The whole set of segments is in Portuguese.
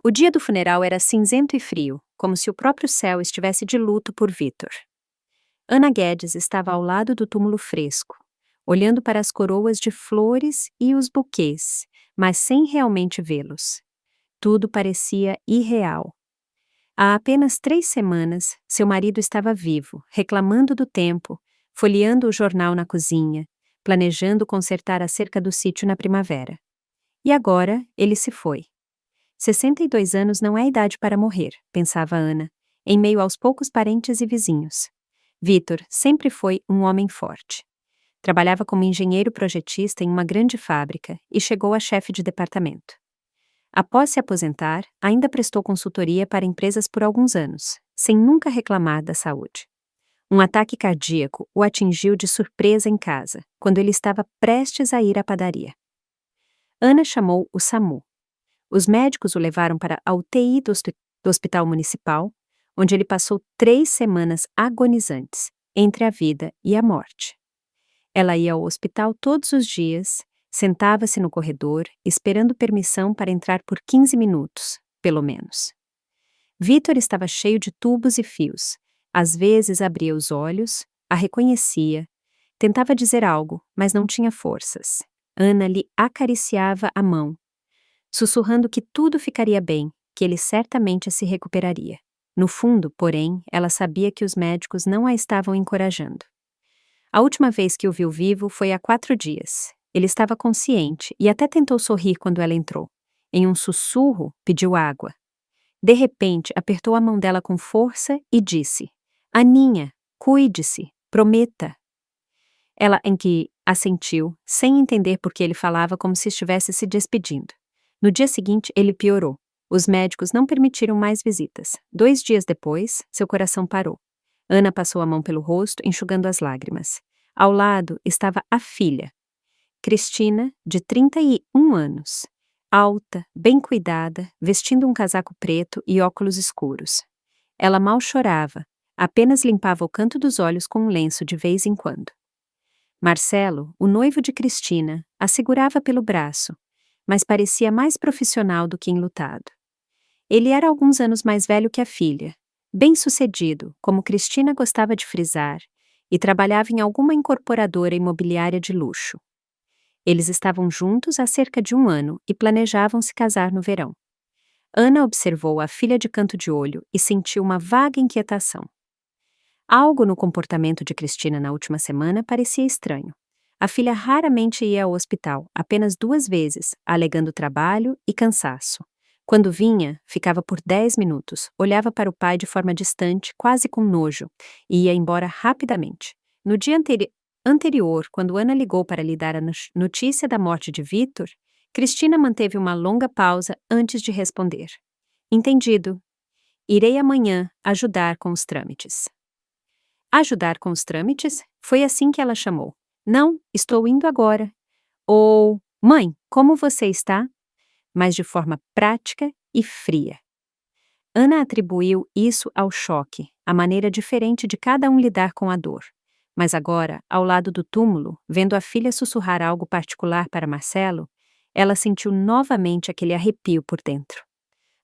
O dia do funeral era cinzento e frio, como se o próprio céu estivesse de luto por Victor. Ana Guedes estava ao lado do túmulo fresco, olhando para as coroas de flores e os buquês, mas sem realmente vê-los. Tudo parecia irreal. Há apenas 3 semanas, seu marido estava vivo, reclamando do tempo, folheando o jornal na cozinha, planejando consertar a cerca do sítio na primavera. E agora, ele se foi. 62 anos não é idade para morrer, pensava Ana, em meio aos poucos parentes e vizinhos. Victor sempre foi um homem forte. Trabalhava como engenheiro projetista em uma grande fábrica e chegou a chefe de departamento. Após se aposentar, ainda prestou consultoria para empresas por alguns anos, sem nunca reclamar da saúde. Um ataque cardíaco o atingiu de surpresa em casa, quando ele estava prestes a ir à padaria. Ana chamou o SAMU. Os médicos o levaram para a UTI do Hospital Municipal, onde ele passou 3 semanas agonizantes, entre a vida e a morte. Ela ia ao hospital todos os dias, sentava-se no corredor, esperando permissão para entrar por 15 minutos, pelo menos. Victor estava cheio de tubos e fios. Às vezes abria os olhos, a reconhecia, tentava dizer algo, mas não tinha forças. Ana lhe acariciava a mão, sussurrando que tudo ficaria bem, que ele certamente se recuperaria. No fundo, porém, ela sabia que os médicos não a estavam encorajando. A última vez que o viu vivo foi há 4 dias. Ele estava consciente e até tentou sorrir quando ela entrou. Em um sussurro, pediu água. De repente, apertou a mão dela com força e disse: "Aninha, cuide-se, prometa." Ela assentiu, sem entender por que ele falava como se estivesse se despedindo. No dia seguinte, ele piorou. Os médicos não permitiram mais visitas. 2 dias depois, seu coração parou. Ana passou a mão pelo rosto, enxugando as lágrimas. Ao lado estava a filha, Cristina, de 31 anos. Alta, bem cuidada, vestindo um casaco preto e óculos escuros. Ela mal chorava, apenas limpava o canto dos olhos com um lenço de vez em quando. Marcelo, o noivo de Cristina, a segurava pelo braço, mas parecia mais profissional do que enlutado. Ele era alguns anos mais velho que a filha, bem-sucedido, como Cristina gostava de frisar, e trabalhava em alguma incorporadora imobiliária de luxo. Eles estavam juntos há cerca de 1 ano e planejavam se casar no verão. Ana observou a filha de canto de olho e sentiu uma vaga inquietação. Algo no comportamento de Cristina na última semana parecia estranho. A filha raramente ia ao hospital, apenas 2 vezes, alegando trabalho e cansaço. Quando vinha, ficava por 10 minutos, olhava para o pai de forma distante, quase com nojo, e ia embora rapidamente. No dia anterior, quando Ana ligou para lhe dar a notícia da morte de Victor, Cristina manteve uma longa pausa antes de responder. "Entendido. Irei amanhã ajudar com os trâmites." Ajudar com os trâmites? Foi assim que ela chamou. "Não, estou indo agora." Ou, "Mãe, como você está?" Mas de forma prática e fria. Ana atribuiu isso ao choque, a maneira diferente de cada um lidar com a dor. Mas agora, ao lado do túmulo, vendo a filha sussurrar algo particular para Marcelo, ela sentiu novamente aquele arrepio por dentro.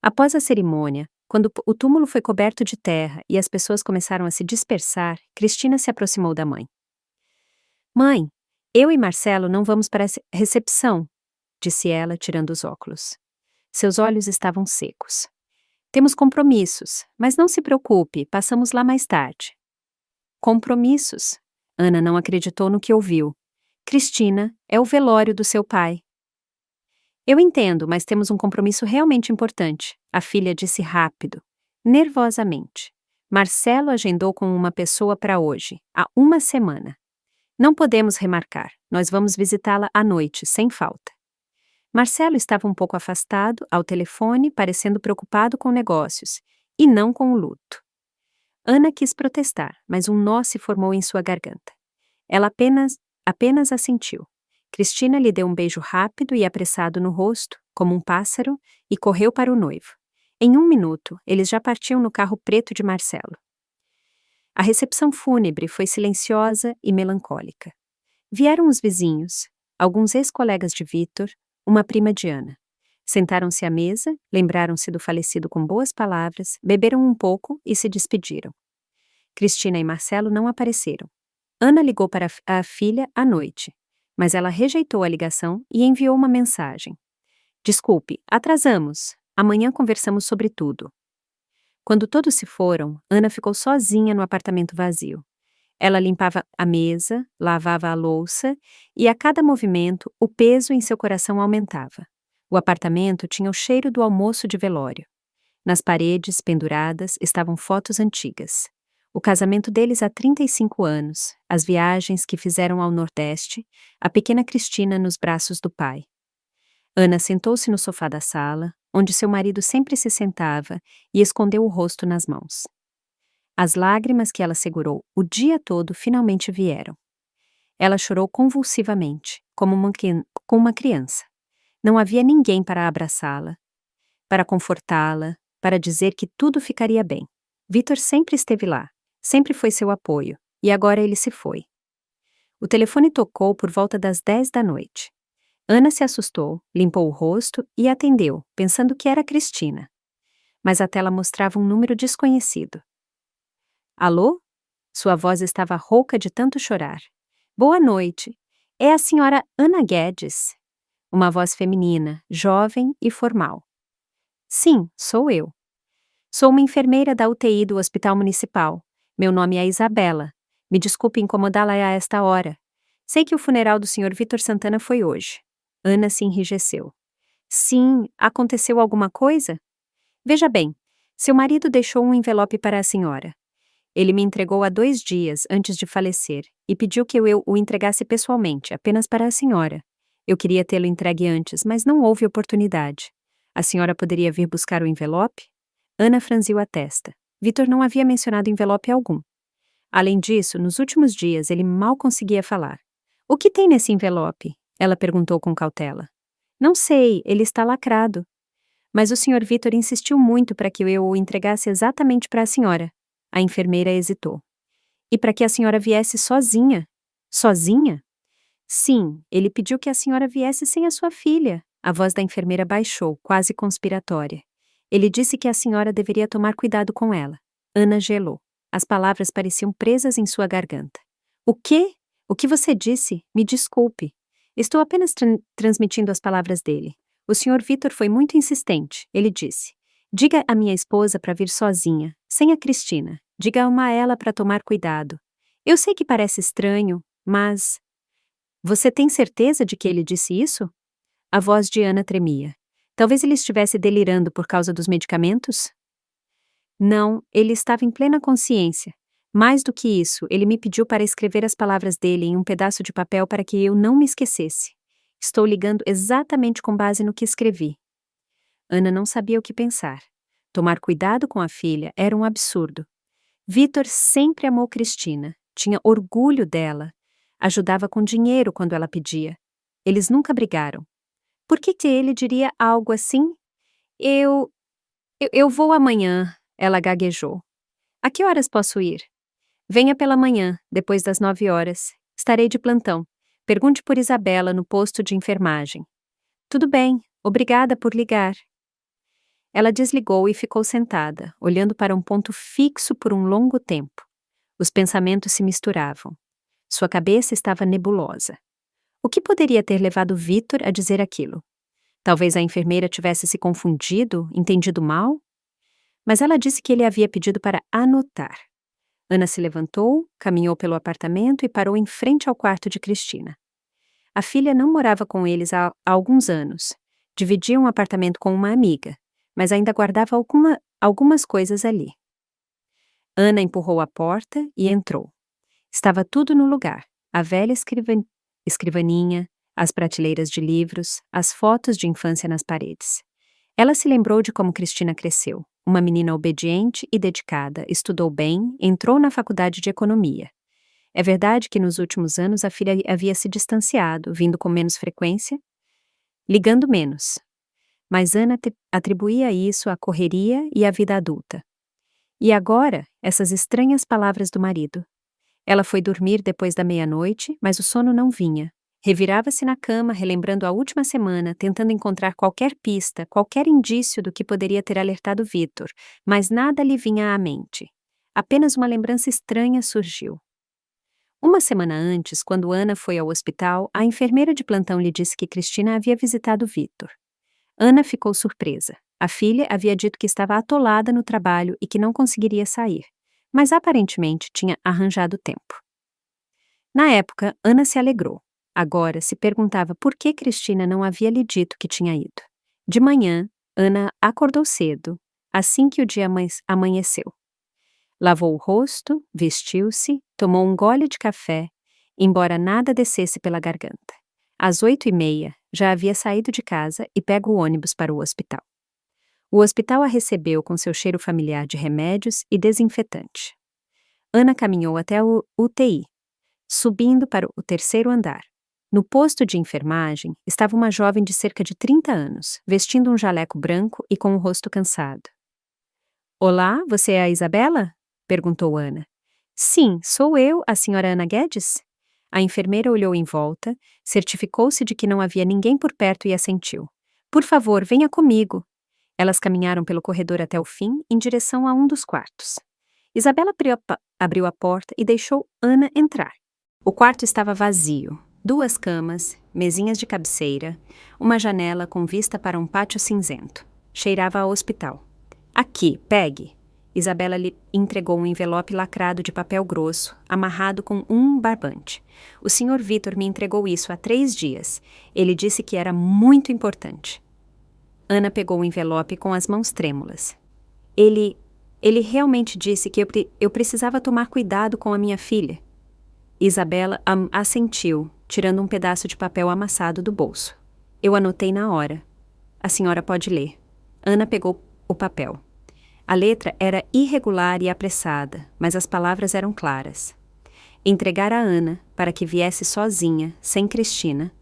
Após a cerimônia, quando o túmulo foi coberto de terra e as pessoas começaram a se dispersar, Cristina se aproximou da mãe. "Mãe, eu e Marcelo não vamos para a recepção", disse ela, tirando os óculos. Seus olhos estavam secos. "Temos compromissos, mas não se preocupe, passamos lá mais tarde." Compromissos? Ana não acreditou no que ouviu. "Cristina, é o velório do seu pai." "Eu entendo, mas temos um compromisso realmente importante", a filha disse rápido, nervosamente. "Marcelo agendou com uma pessoa para hoje, há 1 semana. Não podemos remarcar, nós vamos visitá-la à noite, sem falta." Marcelo estava um pouco afastado, ao telefone, parecendo preocupado com negócios, e não com o luto. Ana quis protestar, mas um nó se formou em sua garganta. Ela apenas assentiu. Cristina lhe deu um beijo rápido e apressado no rosto, como um pássaro, e correu para o noivo. Em 1 minuto, eles já partiam no carro preto de Marcelo. A recepção fúnebre foi silenciosa e melancólica. Vieram os vizinhos, alguns ex-colegas de Victor, uma prima de Ana. Sentaram-se à mesa, lembraram-se do falecido com boas palavras, beberam um pouco e se despediram. Cristina e Marcelo não apareceram. Ana ligou para a filha à noite, mas ela rejeitou a ligação e enviou uma mensagem. Desculpe, atrasamos. Amanhã conversamos sobre tudo. Quando todos se foram, Ana ficou sozinha no apartamento vazio. Ela limpava a mesa, lavava a louça e a cada movimento o peso em seu coração aumentava. O apartamento tinha o cheiro do almoço de velório. Nas paredes, penduradas, estavam fotos antigas. O casamento deles há 35 anos, as viagens que fizeram ao Nordeste, a pequena Cristina nos braços do pai. Ana sentou-se no sofá da sala, onde seu marido sempre se sentava, e escondeu o rosto nas mãos. As lágrimas que ela segurou o dia todo finalmente vieram. Ela chorou convulsivamente, como uma criança. Não havia ninguém para abraçá-la, para confortá-la, para dizer que tudo ficaria bem. Vítor sempre esteve lá, sempre foi seu apoio, e agora ele se foi. O telefone tocou por volta das 10 da noite. Ana se assustou, limpou o rosto e atendeu, pensando que era Cristina. Mas a tela mostrava um número desconhecido. Alô? Sua voz estava rouca de tanto chorar. Boa noite. É a senhora Ana Guedes. Uma voz feminina, jovem e formal. Sim, sou eu. Sou uma enfermeira da UTI do Hospital Municipal. Meu nome é Isabela. Me desculpe incomodá-la a esta hora. Sei que o funeral do Sr. Vítor Santana foi hoje. Ana se enrijeceu. Sim, aconteceu alguma coisa? Veja bem, seu marido deixou um envelope para a senhora. Ele me entregou há 2 dias antes de falecer e pediu que eu o entregasse pessoalmente, apenas para a senhora. Eu queria tê-lo entregue antes, mas não houve oportunidade. A senhora poderia vir buscar o envelope? Ana franziu a testa. Vítor não havia mencionado envelope algum. Além disso, nos últimos dias ele mal conseguia falar. O que tem nesse envelope? Ela perguntou com cautela. Não sei, ele está lacrado. Mas o Sr. Vítor insistiu muito para que eu o entregasse exatamente para a senhora. A enfermeira hesitou. E para que a senhora viesse sozinha? Sozinha? Sim, ele pediu que a senhora viesse sem a sua filha. A voz da enfermeira baixou, quase conspiratória. Ele disse que a senhora deveria tomar cuidado com ela. Ana gelou. As palavras pareciam presas em sua garganta. O quê? O que você disse? Me desculpe. Estou apenas transmitindo as palavras dele. O Sr. Vítor foi muito insistente. Ele disse: diga à minha esposa para vir sozinha, sem a Cristina. Diga a ela para tomar cuidado. Eu sei que parece estranho, mas... Você tem certeza de que ele disse isso? A voz de Ana tremia. Talvez ele estivesse delirando por causa dos medicamentos? Não, ele estava em plena consciência. Mais do que isso, ele me pediu para escrever as palavras dele em um pedaço de papel para que eu não me esquecesse. Estou ligando exatamente com base no que escrevi. Ana não sabia o que pensar. Tomar cuidado com a filha era um absurdo. Vítor sempre amou Cristina, tinha orgulho dela, ajudava com dinheiro quando ela pedia. Eles nunca brigaram. Por que ele diria algo assim? Eu vou amanhã, ela gaguejou. A que horas posso ir? Venha pela manhã, depois das 9 horas. Estarei de plantão. Pergunte por Isabela no posto de enfermagem. Tudo bem, obrigada por ligar. Ela desligou e ficou sentada, olhando para um ponto fixo por um longo tempo. Os pensamentos se misturavam. Sua cabeça estava nebulosa. O que poderia ter levado Vítor a dizer aquilo? Talvez a enfermeira tivesse se confundido, entendido mal? Mas ela disse que ele havia pedido para anotar. Ana se levantou, caminhou pelo apartamento e parou em frente ao quarto de Cristina. A filha não morava com eles há alguns anos. Dividia um apartamento com uma amiga, mas ainda guardava algumas coisas ali. Ana empurrou a porta e entrou. Estava tudo no lugar. A velha escrivaninha, as prateleiras de livros, as fotos de infância nas paredes. Ela se lembrou de como Cristina cresceu. Uma menina obediente e dedicada, estudou bem, entrou na faculdade de economia. É verdade que nos últimos anos a filha havia se distanciado, vindo com menos frequência, ligando menos. Mas Ana atribuía isso à correria e à vida adulta. E agora, essas estranhas palavras do marido. Ela foi dormir depois da meia-noite, mas o sono não vinha. Revirava-se na cama, relembrando a última semana, tentando encontrar qualquer pista, qualquer indício do que poderia ter alertado Victor, mas nada lhe vinha à mente. Apenas uma lembrança estranha surgiu. Uma semana antes, quando Ana foi ao hospital, a enfermeira de plantão lhe disse que Cristina havia visitado Victor. Ana ficou surpresa. A filha havia dito que estava atolada no trabalho e que não conseguiria sair, mas aparentemente tinha arranjado tempo. Na época, Ana se alegrou. Agora se perguntava por que Cristina não havia lhe dito que tinha ido. De manhã, Ana acordou cedo, assim que o dia amanheceu. Lavou o rosto, vestiu-se, tomou um gole de café, embora nada descesse pela garganta. Às 8h30, já havia saído de casa e pego o ônibus para o hospital. O hospital a recebeu com seu cheiro familiar de remédios e desinfetante. Ana caminhou até o UTI, subindo para o 3º andar. No posto de enfermagem estava uma jovem de cerca de 30 anos, vestindo um jaleco branco e com o rosto cansado. "Olá, você é a Isabela?" perguntou Ana. "Sim, sou eu, a senhora Ana Guedes?" A enfermeira olhou em volta, certificou-se de que não havia ninguém por perto e assentiu. "Por favor, venha comigo." Elas caminharam pelo corredor até o fim, em direção a um dos quartos. Isabela abriu a porta e deixou Ana entrar. O quarto estava vazio. 2 camas, mesinhas de cabeceira, uma janela com vista para um pátio cinzento. Cheirava a hospital. "Aqui, pegue." Isabela lhe entregou um envelope lacrado de papel grosso, amarrado com um barbante. "O Sr. Victor me entregou isso há 3 dias. Ele disse que era muito importante." Ana pegou o envelope com as mãos trêmulas. Ele realmente disse que eu precisava tomar cuidado com a minha filha." Isabela assentiu, tirando um pedaço de papel amassado do bolso. "Eu anotei na hora. A senhora pode ler." Ana pegou o papel. A letra era irregular e apressada, mas as palavras eram claras. Entregar a Ana para que viesse sozinha, sem Cristina,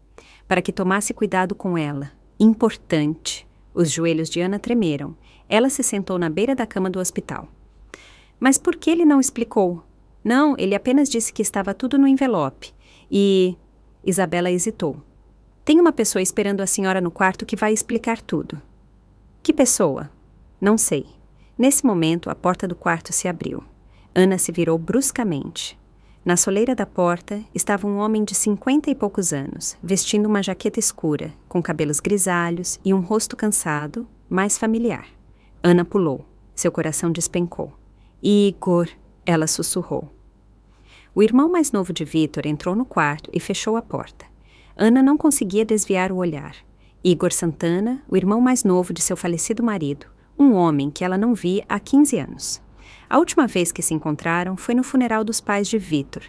para que tomasse cuidado com ela. Importante. Os joelhos de Ana tremeram. Ela se sentou na beira da cama do hospital. "Mas por que ele não explicou?" "Não, ele apenas disse que estava tudo no envelope. E..." Isabela hesitou. "Tem uma pessoa esperando a senhora no quarto que vai explicar tudo." "Que pessoa?" "Não sei." Nesse momento, a porta do quarto se abriu. Ana se virou bruscamente. Na soleira da porta estava um homem de 50 e poucos anos, vestindo uma jaqueta escura, com cabelos grisalhos e um rosto cansado, mas familiar. Ana pulou. Seu coração despencou. "Igor!" ela sussurrou. O irmão mais novo de Victor entrou no quarto e fechou a porta. Ana não conseguia desviar o olhar. Igor Santana, o irmão mais novo de seu falecido marido, um homem que ela não via há 15 anos. A última vez que se encontraram foi no funeral dos pais de Victor,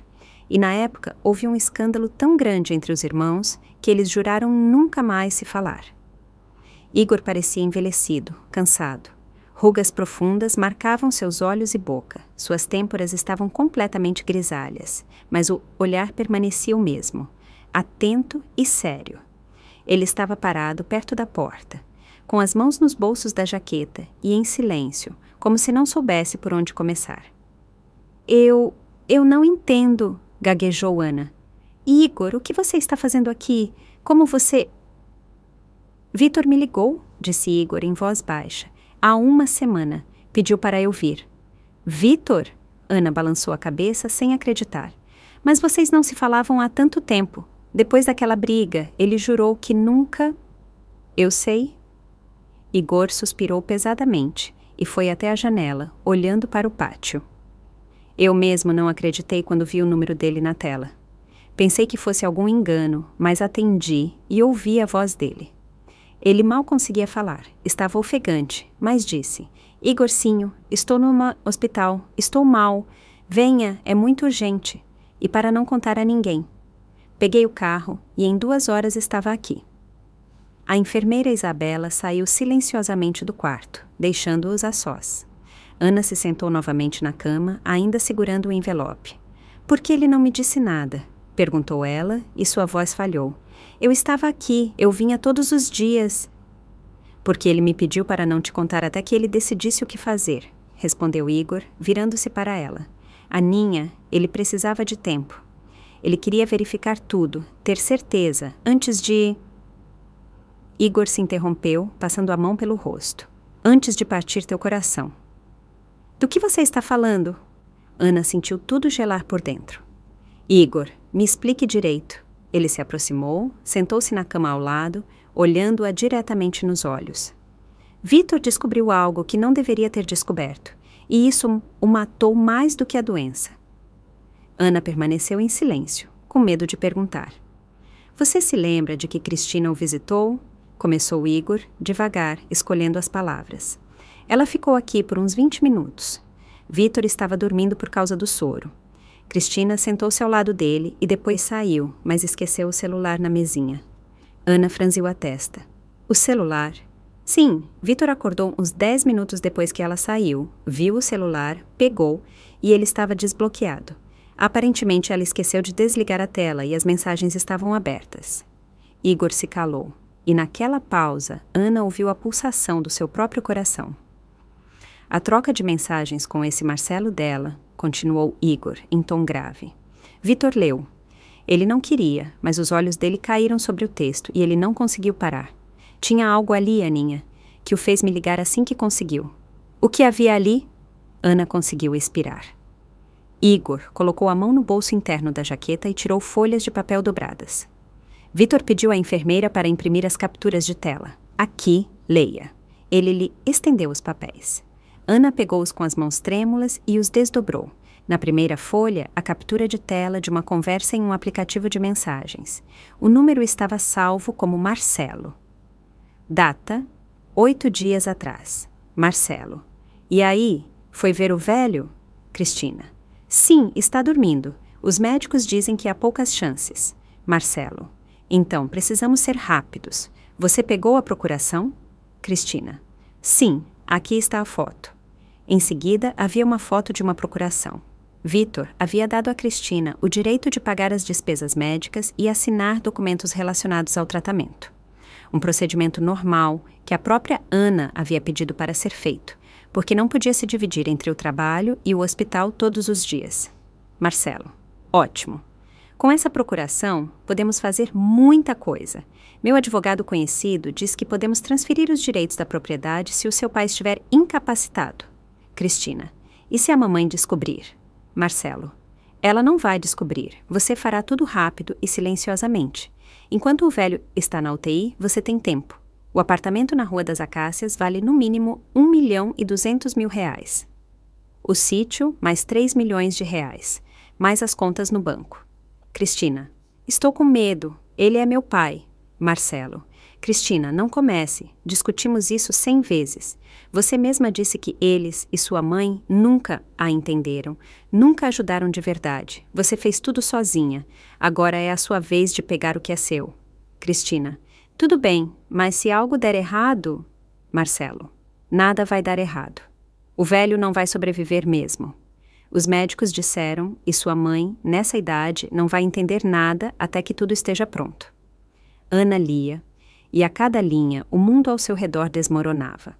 e na época houve um escândalo tão grande entre os irmãos que eles juraram nunca mais se falar. Igor parecia envelhecido, cansado. Rugas profundas marcavam seus olhos e boca. Suas têmporas estavam completamente grisalhas, mas o olhar permanecia o mesmo, atento e sério. Ele estava parado perto da porta, com as mãos nos bolsos da jaqueta e em silêncio, como se não soubesse por onde começar. Eu não entendo", gaguejou Ana. "Igor, o que você está fazendo aqui? Como você..." "Victor me ligou", disse Igor em voz baixa. "Há 1 semana. Pediu para eu vir." "Victor?" Ana balançou a cabeça sem acreditar. "Mas vocês não se falavam há tanto tempo. Depois daquela briga, ele jurou que nunca..." "Eu sei." Igor suspirou pesadamente e foi até a janela, olhando para o pátio. "Eu mesmo não acreditei quando vi o número dele na tela. Pensei que fosse algum engano, mas atendi e ouvi a voz dele. Ele mal conseguia falar, estava ofegante, mas disse: Igorcinho, estou no hospital, estou mal, venha, é muito urgente, e para não contar a ninguém. Peguei o carro e em 2 horas estava aqui." A enfermeira Isabela saiu silenciosamente do quarto, deixando-os a sós. Ana se sentou novamente na cama, ainda segurando o envelope. "Por que ele não me disse nada?" perguntou ela, e sua voz falhou. "Eu estava aqui, eu vinha todos os dias." "Porque ele me pediu para não te contar até que ele decidisse o que fazer", respondeu Igor, virando-se para ela. "Aninha, ele precisava de tempo. Ele queria verificar tudo, ter certeza, antes de... Igor se interrompeu, passando a mão pelo rosto. Antes de partir teu coração. Do que você está falando? Ana sentiu tudo gelar por dentro. Igor, me explique direito. Ele se aproximou, sentou-se na cama ao lado, olhando-a diretamente nos olhos. Vitor descobriu algo que não deveria ter descoberto, e isso o matou mais do que a doença. Ana permaneceu em silêncio, com medo de perguntar. Você se lembra de que Cristina o visitou? Começou Igor, devagar, escolhendo as palavras. Ela ficou aqui por uns 20 minutos. Vitor estava dormindo por causa do soro. Cristina sentou-se ao lado dele e depois saiu, mas esqueceu o celular na mesinha. Ana franziu a testa. O celular? Sim, Vitor acordou uns 10 minutos depois que ela saiu, viu o celular, pegou e ele estava desbloqueado. Aparentemente ela esqueceu de desligar a tela e as mensagens estavam abertas. Igor se calou. E naquela pausa, Ana ouviu a pulsação do seu próprio coração. A troca de mensagens com esse Marcelo dela, continuou Igor, em tom grave. Vitor leu. Ele não queria, mas os olhos dele caíram sobre o texto e ele não conseguiu parar. Tinha algo ali, Aninha, que o fez me ligar assim que conseguiu. O que havia ali? Ana conseguiu expirar. Igor colocou a mão no bolso interno da jaqueta e tirou folhas de papel dobradas. Vitor pediu à enfermeira para imprimir as capturas de tela. Aqui, leia. Ele lhe estendeu os papéis. Ana pegou-os com as mãos trêmulas e os desdobrou. Na primeira folha, a captura de tela de uma conversa em um aplicativo de mensagens. O número estava salvo como Marcelo. Data: 8 dias atrás. Marcelo. E aí, foi ver o velho? Cristina. Sim, está dormindo. Os médicos dizem que há poucas chances. Marcelo. Então, precisamos ser rápidos. Você pegou a procuração? Cristina. Sim, aqui está a foto. Em seguida, havia uma foto de uma procuração. Vitor havia dado a Cristina o direito de pagar as despesas médicas e assinar documentos relacionados ao tratamento. Um procedimento normal que a própria Ana havia pedido para ser feito, porque não podia se dividir entre o trabalho e o hospital todos os dias. Marcelo. Ótimo. Com essa procuração, podemos fazer muita coisa. Meu advogado conhecido diz que podemos transferir os direitos da propriedade se o seu pai estiver incapacitado. Cristina. E se a mamãe descobrir? Marcelo. Ela não vai descobrir. Você fará tudo rápido e silenciosamente. Enquanto o velho está na UTI, você tem tempo. O apartamento na Rua das Acácias vale no mínimo R$ 1.200.000. O sítio, mais R$ 3 milhões, mais as contas no banco. Cristina. Estou com medo. Ele é meu pai. Marcelo. Cristina, não comece. Discutimos isso 100 vezes. Você mesma disse que eles e sua mãe nunca a entenderam, nunca ajudaram de verdade. Você fez tudo sozinha. Agora é a sua vez de pegar o que é seu. Cristina. Tudo bem, mas se algo der errado... Marcelo. Nada vai dar errado. O velho não vai sobreviver mesmo. Os médicos disseram, e sua mãe, nessa idade, não vai entender nada até que tudo esteja pronto. Ana lia, e a cada linha o mundo ao seu redor desmoronava.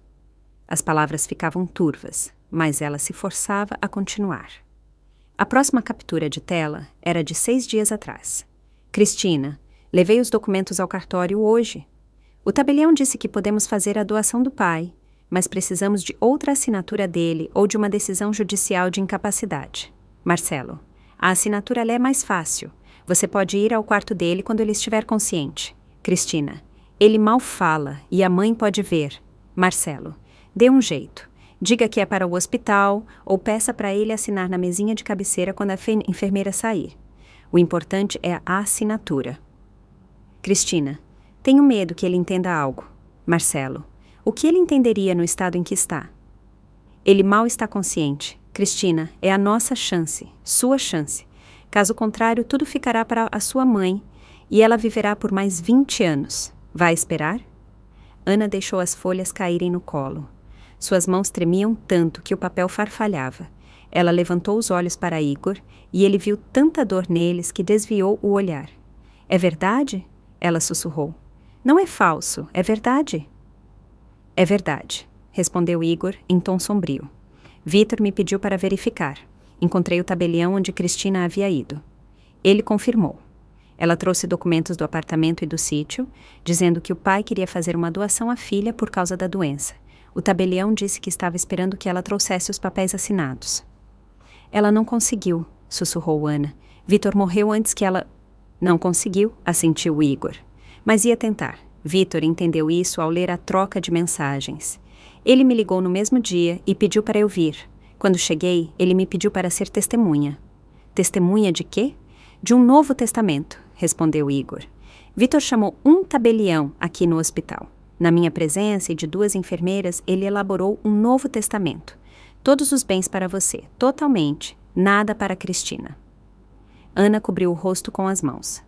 As palavras ficavam turvas, mas ela se forçava a continuar. A próxima captura de tela era de 6 dias atrás. Cristina, levei os documentos ao cartório hoje. O tabelião disse que podemos fazer a doação do pai, mas precisamos de outra assinatura dele ou de uma decisão judicial de incapacidade. Marcelo, a assinatura é mais fácil. Você pode ir ao quarto dele quando ele estiver consciente. Cristina, ele mal fala e a mãe pode ver. Marcelo, dê um jeito. Diga que é para o hospital ou peça para ele assinar na mesinha de cabeceira quando a enfermeira sair. O importante é a assinatura. Cristina, tenho medo que ele entenda algo. Marcelo, o que ele entenderia no estado em que está? Ele mal está consciente. Cristina, é a nossa chance, sua chance. Caso contrário, tudo ficará para a sua mãe e ela viverá por mais 20 anos. Vai esperar? Ana deixou as folhas caírem no colo. Suas mãos tremiam tanto que o papel farfalhava. Ela levantou os olhos para Igor e ele viu tanta dor neles que desviou o olhar. É verdade? Ela sussurrou. Não é falso, é verdade. É verdade, respondeu Igor em tom sombrio. Vitor me pediu para verificar. Encontrei o tabelião onde Cristina havia ido. Ele confirmou. Ela trouxe documentos do apartamento e do sítio, dizendo que o pai queria fazer uma doação à filha por causa da doença. O tabelião disse que estava esperando que ela trouxesse os papéis assinados. Ela não conseguiu, sussurrou Ana. Vitor morreu antes que ela... Não conseguiu, assentiu Igor. Mas ia tentar. Vitor entendeu isso ao ler a troca de mensagens. Ele me ligou no mesmo dia e pediu para eu vir. Quando cheguei, ele me pediu para ser testemunha. Testemunha de quê? De um novo testamento, respondeu Igor. Vitor chamou um tabelião aqui no hospital. Na minha presença e de 2 enfermeiras, ele elaborou um novo testamento. Todos os bens para você, totalmente, nada para Cristina. Ana cobriu o rosto com as mãos.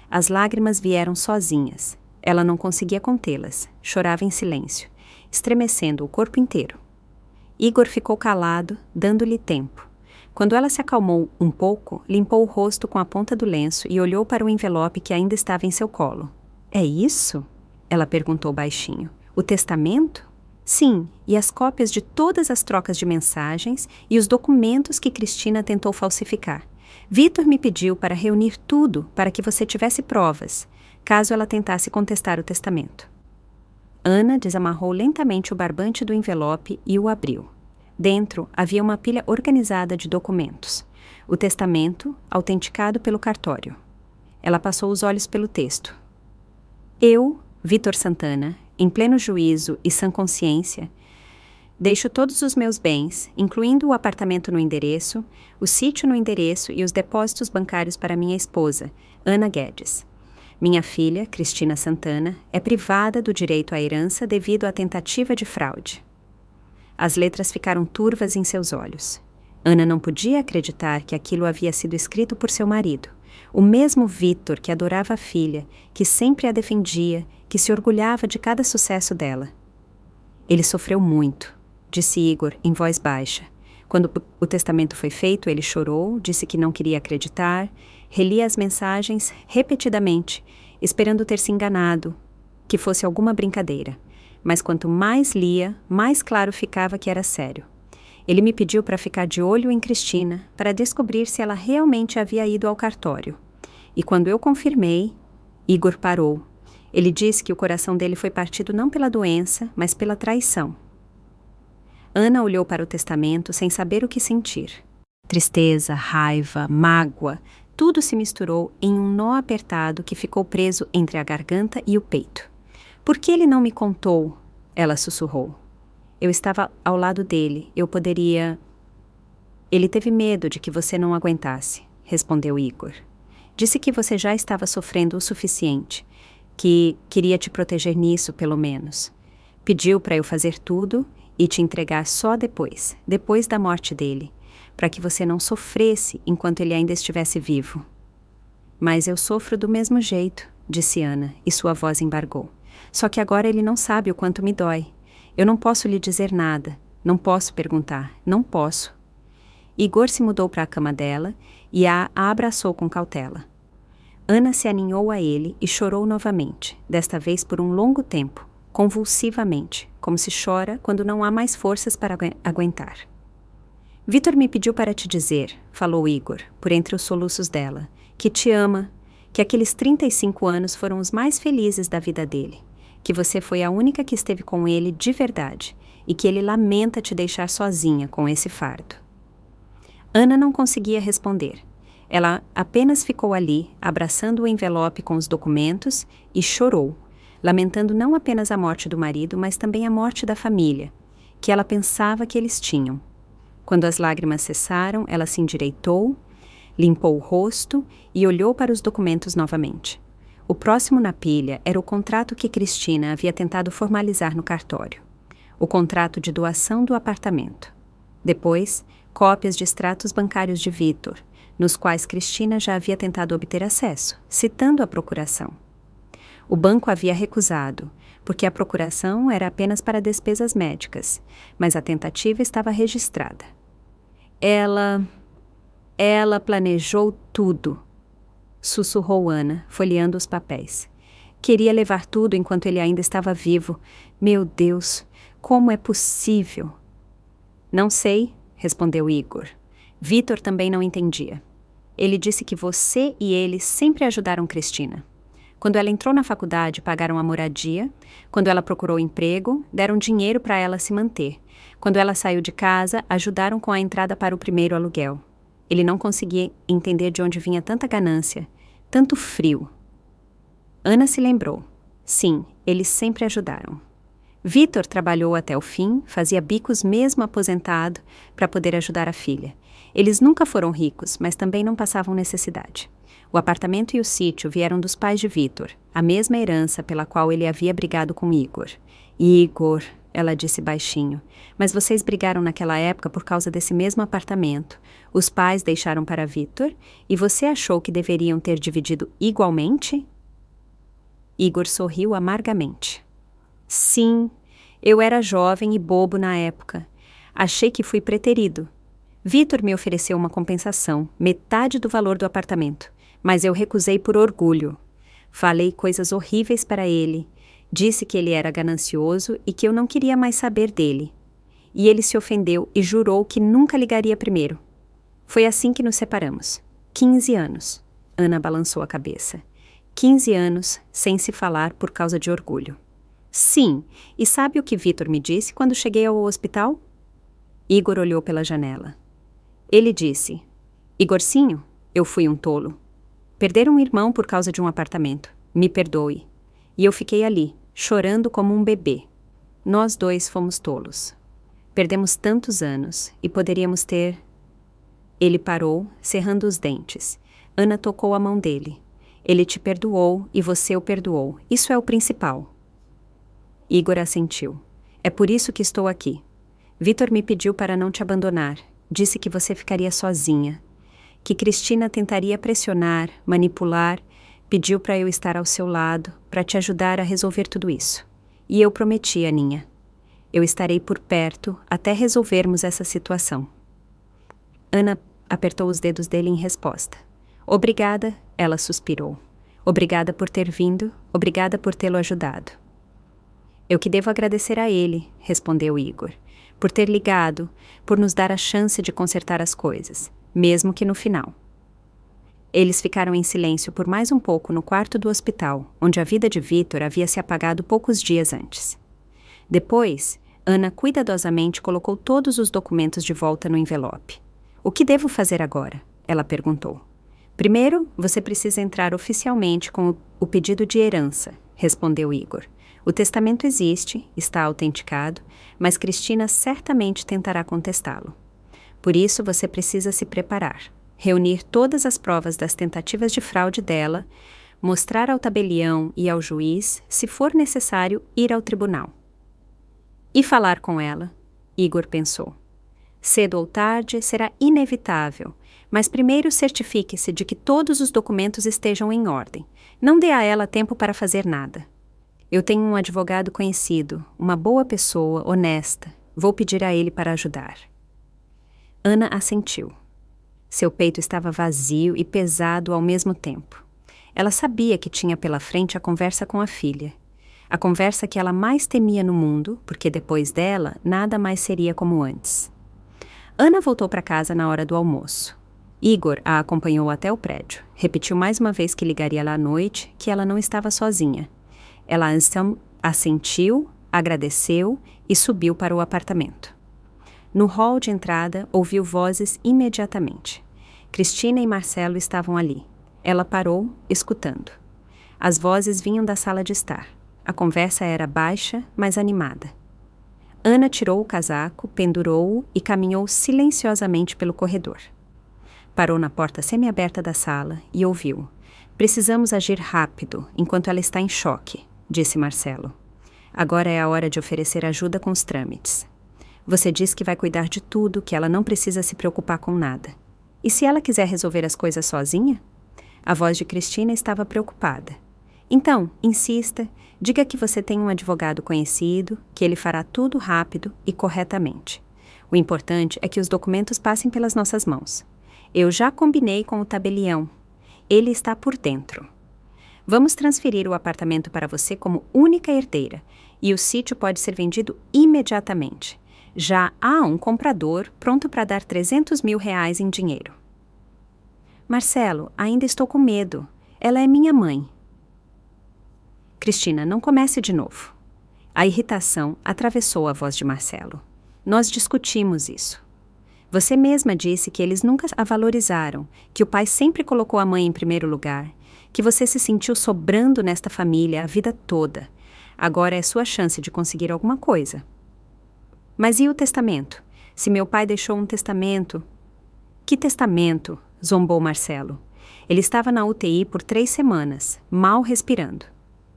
As lágrimas vieram sozinhas. Ela não conseguia contê-las. Chorava em silêncio, estremecendo o corpo inteiro. Igor ficou calado, dando-lhe tempo. Quando ela se acalmou um pouco, limpou o rosto com a ponta do lenço e olhou para o envelope que ainda estava em seu colo. É isso? Ela perguntou baixinho. O testamento? Sim, e as cópias de todas as trocas de mensagens e os documentos que Cristina tentou falsificar. Vitor me pediu para reunir tudo para que você tivesse provas, caso ela tentasse contestar o testamento. Ana desamarrou lentamente o barbante do envelope e o abriu. Dentro havia uma pilha organizada de documentos. O testamento, autenticado pelo cartório. Ela passou os olhos pelo texto. Eu, Vitor Santana, em pleno juízo e sã consciência, deixo todos os meus bens, incluindo o apartamento no endereço, o sítio no endereço e os depósitos bancários para minha esposa, Ana Guedes. Minha filha, Cristina Santana, é privada do direito à herança devido à tentativa de fraude. As letras ficaram turvas em seus olhos. Ana não podia acreditar que aquilo havia sido escrito por seu marido, o mesmo Vitor que adorava a filha, que sempre a defendia, que se orgulhava de cada sucesso dela. Ele sofreu muito, disse Igor em voz baixa. Quando o testamento foi feito, ele chorou, disse que não queria acreditar, relia as mensagens repetidamente, esperando ter se enganado, que fosse alguma brincadeira. Mas quanto mais lia, mais claro ficava que era sério. Ele me pediu para ficar de olho em Cristina, para descobrir se ela realmente havia ido ao cartório. E quando eu confirmei, Igor parou. Ele disse que o coração dele foi partido não pela doença, mas pela traição. Ana olhou para o testamento sem saber o que sentir. Tristeza, raiva, mágoa, tudo se misturou em um nó apertado que ficou preso entre a garganta e o peito. Por que ele não me contou? Ela sussurrou. Eu estava ao lado dele, eu poderia... Ele teve medo de que você não aguentasse, respondeu Igor. Disse que você já estava sofrendo o suficiente, que queria te proteger nisso, pelo menos. Pediu para eu fazer tudo e te entregar só depois da morte dele, para que você não sofresse enquanto ele ainda estivesse vivo. Mas eu sofro do mesmo jeito, disse Ana, e sua voz embargou. Só que agora ele não sabe o quanto me dói. Eu não posso lhe dizer nada, não posso perguntar, não posso. Igor se mudou para a cama dela e a abraçou com cautela. Ana se aninhou a ele e chorou novamente, desta vez por um longo tempo, convulsivamente, como se chora quando não há mais forças para aguentar. Vitor me pediu para te dizer, falou Igor, por entre os soluços dela, que te ama, que aqueles 35 anos foram os mais felizes da vida dele, que você foi a única que esteve com ele de verdade e que ele lamenta te deixar sozinha com esse fardo. Ana não conseguia responder. Ela apenas ficou ali, abraçando o envelope com os documentos e chorou, lamentando não apenas a morte do marido, mas também a morte da família, que ela pensava que eles tinham. Quando as lágrimas cessaram, ela se endireitou, limpou o rosto e olhou para os documentos novamente. O próximo na pilha era o contrato que Cristina havia tentado formalizar no cartório. O contrato de doação do apartamento. Depois, cópias de extratos bancários de Vitor, nos quais Cristina já havia tentado obter acesso, citando a procuração. O banco havia recusado, porque a procuração era apenas para despesas médicas, mas a tentativa estava registrada. Ela planejou tudo, sussurrou Ana, folheando os papéis. Queria levar tudo enquanto ele ainda estava vivo. Meu Deus, como é possível? Não sei, respondeu Igor. Vitor também não entendia. Ele disse que você e ele sempre ajudaram Cristina. Quando ela entrou na faculdade, pagaram a moradia. Quando ela procurou emprego, deram dinheiro para ela se manter. Quando ela saiu de casa, ajudaram com a entrada para o primeiro aluguel. Ele não conseguia entender de onde vinha tanta ganância, tanto frio. Ana se lembrou. Sim, eles sempre ajudaram. Vitor trabalhou até o fim, fazia bicos mesmo aposentado para poder ajudar a filha. Eles nunca foram ricos, mas também não passavam necessidade. O apartamento e o sítio vieram dos pais de Vitor, a mesma herança pela qual ele havia brigado com Igor. Igor, ela disse baixinho, mas vocês brigaram naquela época por causa desse mesmo apartamento. Os pais deixaram para Vitor e você achou que deveriam ter dividido igualmente? Igor sorriu amargamente. Sim, eu era jovem e bobo na época. Achei que fui preterido. Vitor me ofereceu uma compensação, metade do valor do apartamento, mas eu recusei por orgulho. Falei coisas horríveis para ele, disse que ele era ganancioso e que eu não queria mais saber dele. E ele se ofendeu e jurou que nunca ligaria primeiro. Foi assim que nos separamos. 15 anos. Ana balançou a cabeça. 15 anos sem se falar por causa de orgulho. Sim, e sabe o que Vitor me disse quando cheguei ao hospital? Igor olhou pela janela. Ele disse, Igorcinho, eu fui um tolo. Perder um irmão por causa de um apartamento. Me perdoe. E eu fiquei ali, chorando como um bebê. Nós dois fomos tolos. Perdemos tantos anos e poderíamos ter... Ele parou, cerrando os dentes. Ana tocou a mão dele. Ele te perdoou e você o perdoou. Isso é o principal. Igor assentiu. É por isso que estou aqui. Vitor me pediu para não te abandonar. Disse que você ficaria sozinha. Que Cristina tentaria pressionar, manipular. Pediu para eu estar ao seu lado, para te ajudar a resolver tudo isso. E eu prometi, Aninha. Eu estarei por perto até resolvermos essa situação. Ana apertou os dedos dele em resposta. Obrigada, ela suspirou. Obrigada por ter vindo, obrigada por tê-lo ajudado. Eu que devo agradecer a ele, respondeu Igor, por ter ligado, por nos dar a chance de consertar as coisas, mesmo que no final. Eles ficaram em silêncio por mais um pouco no quarto do hospital, onde a vida de Vitor havia se apagado poucos dias antes. Depois, Ana cuidadosamente colocou todos os documentos de volta no envelope. O que devo fazer agora? Ela perguntou. Primeiro, você precisa entrar oficialmente com o pedido de herança, respondeu Igor. O testamento existe, está autenticado, mas Cristina certamente tentará contestá-lo. Por isso, você precisa se preparar, reunir todas as provas das tentativas de fraude dela, mostrar ao tabelião e ao juiz, se for necessário, ir ao tribunal. E falar com ela, Igor pensou. Cedo ou tarde será inevitável, mas primeiro certifique-se de que todos os documentos estejam em ordem. Não dê a ela tempo para fazer nada. Eu tenho um advogado conhecido, uma boa pessoa, honesta. Vou pedir a ele para ajudar. Ana assentiu. Seu peito estava vazio e pesado ao mesmo tempo. Ela sabia que tinha pela frente a conversa com a filha. A conversa que ela mais temia no mundo, porque depois dela, nada mais seria como antes. Ana voltou para casa na hora do almoço. Igor a acompanhou até o prédio. Repetiu mais uma vez que ligaria lá à noite, que ela não estava sozinha. Ela assentiu, agradeceu e subiu para o apartamento. No hall de entrada, ouviu vozes imediatamente. Cristina e Marcelo estavam ali. Ela parou, escutando. As vozes vinham da sala de estar. A conversa era baixa, mas animada. Ana tirou o casaco, pendurou-o e caminhou silenciosamente pelo corredor. Parou na porta semiaberta da sala e ouviu. Precisamos agir rápido, enquanto ela está em choque, disse Marcelo. Agora é a hora de oferecer ajuda com os trâmites. Você diz que vai cuidar de tudo, que ela não precisa se preocupar com nada. E se ela quiser resolver as coisas sozinha? A voz de Cristina estava preocupada. Então, insista, diga que você tem um advogado conhecido, que ele fará tudo rápido e corretamente. O importante é que os documentos passem pelas nossas mãos. Eu já combinei com o tabelião. Ele está por dentro. Vamos transferir o apartamento para você como única herdeira e o sítio pode ser vendido imediatamente. Já há um comprador pronto para dar R$300 mil em dinheiro. Marcelo, ainda estou com medo. Ela é minha mãe. Cristina, não comece de novo. A irritação atravessou a voz de Marcelo. Nós discutimos isso. Você mesma disse que eles nunca a valorizaram, que o pai sempre colocou a mãe em primeiro lugar, que você se sentiu sobrando nesta família a vida toda. Agora é sua chance de conseguir alguma coisa. Mas e o testamento? Se meu pai deixou um testamento... Que testamento? Zombou Marcelo. Ele estava na UTI por 3 semanas, mal respirando.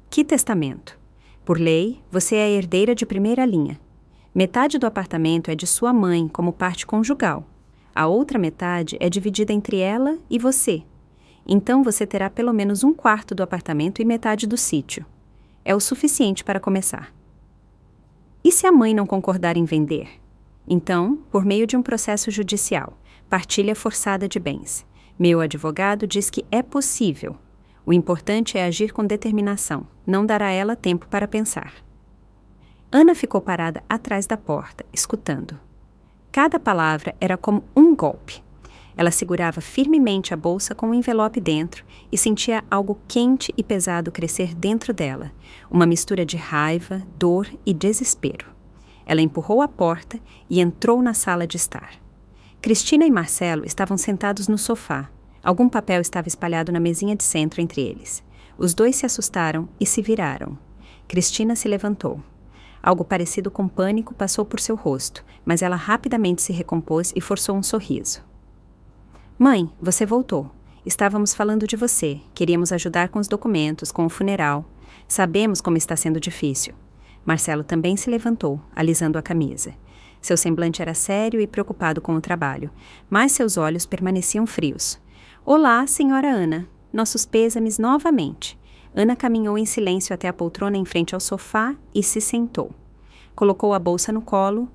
Que testamento? Por lei, você é a herdeira de primeira linha. Metade do apartamento é de sua mãe como parte conjugal. A outra metade é dividida entre ela e você. Então você terá pelo menos 1/4 do apartamento e metade do sítio. É o suficiente para começar. E se a mãe não concordar em vender? Então, por meio de um processo judicial, partilha forçada de bens. Meu advogado diz que é possível. O importante é agir com determinação. Não dará a ela tempo para pensar. Ana ficou parada atrás da porta, escutando. Cada palavra era como um golpe. Ela segurava firmemente a bolsa com um envelope dentro e sentia algo quente e pesado crescer dentro dela, uma mistura de raiva, dor e desespero. Ela empurrou a porta e entrou na sala de estar. Cristina e Marcelo estavam sentados no sofá. Algum papel estava espalhado na mesinha de centro entre eles. Os dois se assustaram e se viraram. Cristina se levantou. Algo parecido com pânico passou por seu rosto, mas ela rapidamente se recompôs e forçou um sorriso. Mãe, você voltou. Estávamos falando de você. Queríamos ajudar com os documentos, com o funeral. Sabemos como está sendo difícil. Marcelo também se levantou, alisando a camisa. Seu semblante era sério e preocupado com o trabalho, mas seus olhos permaneciam frios. Olá, senhora Ana. Nossos pêsames novamente. Ana caminhou em silêncio até a poltrona em frente ao sofá e se sentou. Colocou a bolsa no colo,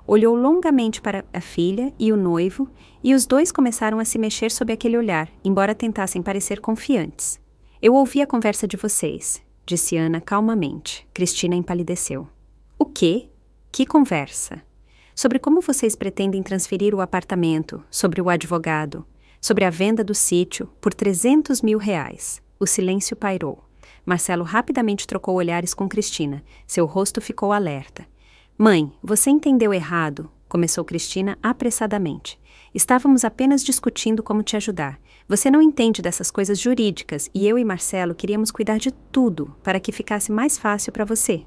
olhou longamente para a filha e o noivo, e os dois começaram a se mexer sob aquele olhar, embora tentassem parecer confiantes. Eu ouvi a conversa de vocês, disse Ana calmamente. Cristina empalideceu. O quê? Que conversa? Sobre como vocês pretendem transferir o apartamento, sobre o advogado, sobre a venda do sítio por R$300 mil. O silêncio pairou. Marcelo rapidamente trocou olhares com Cristina. Seu rosto ficou alerta. Mãe, você entendeu errado, começou Cristina apressadamente. Estávamos apenas discutindo como te ajudar. Você não entende dessas coisas jurídicas e eu e Marcelo queríamos cuidar de tudo para que ficasse mais fácil para você.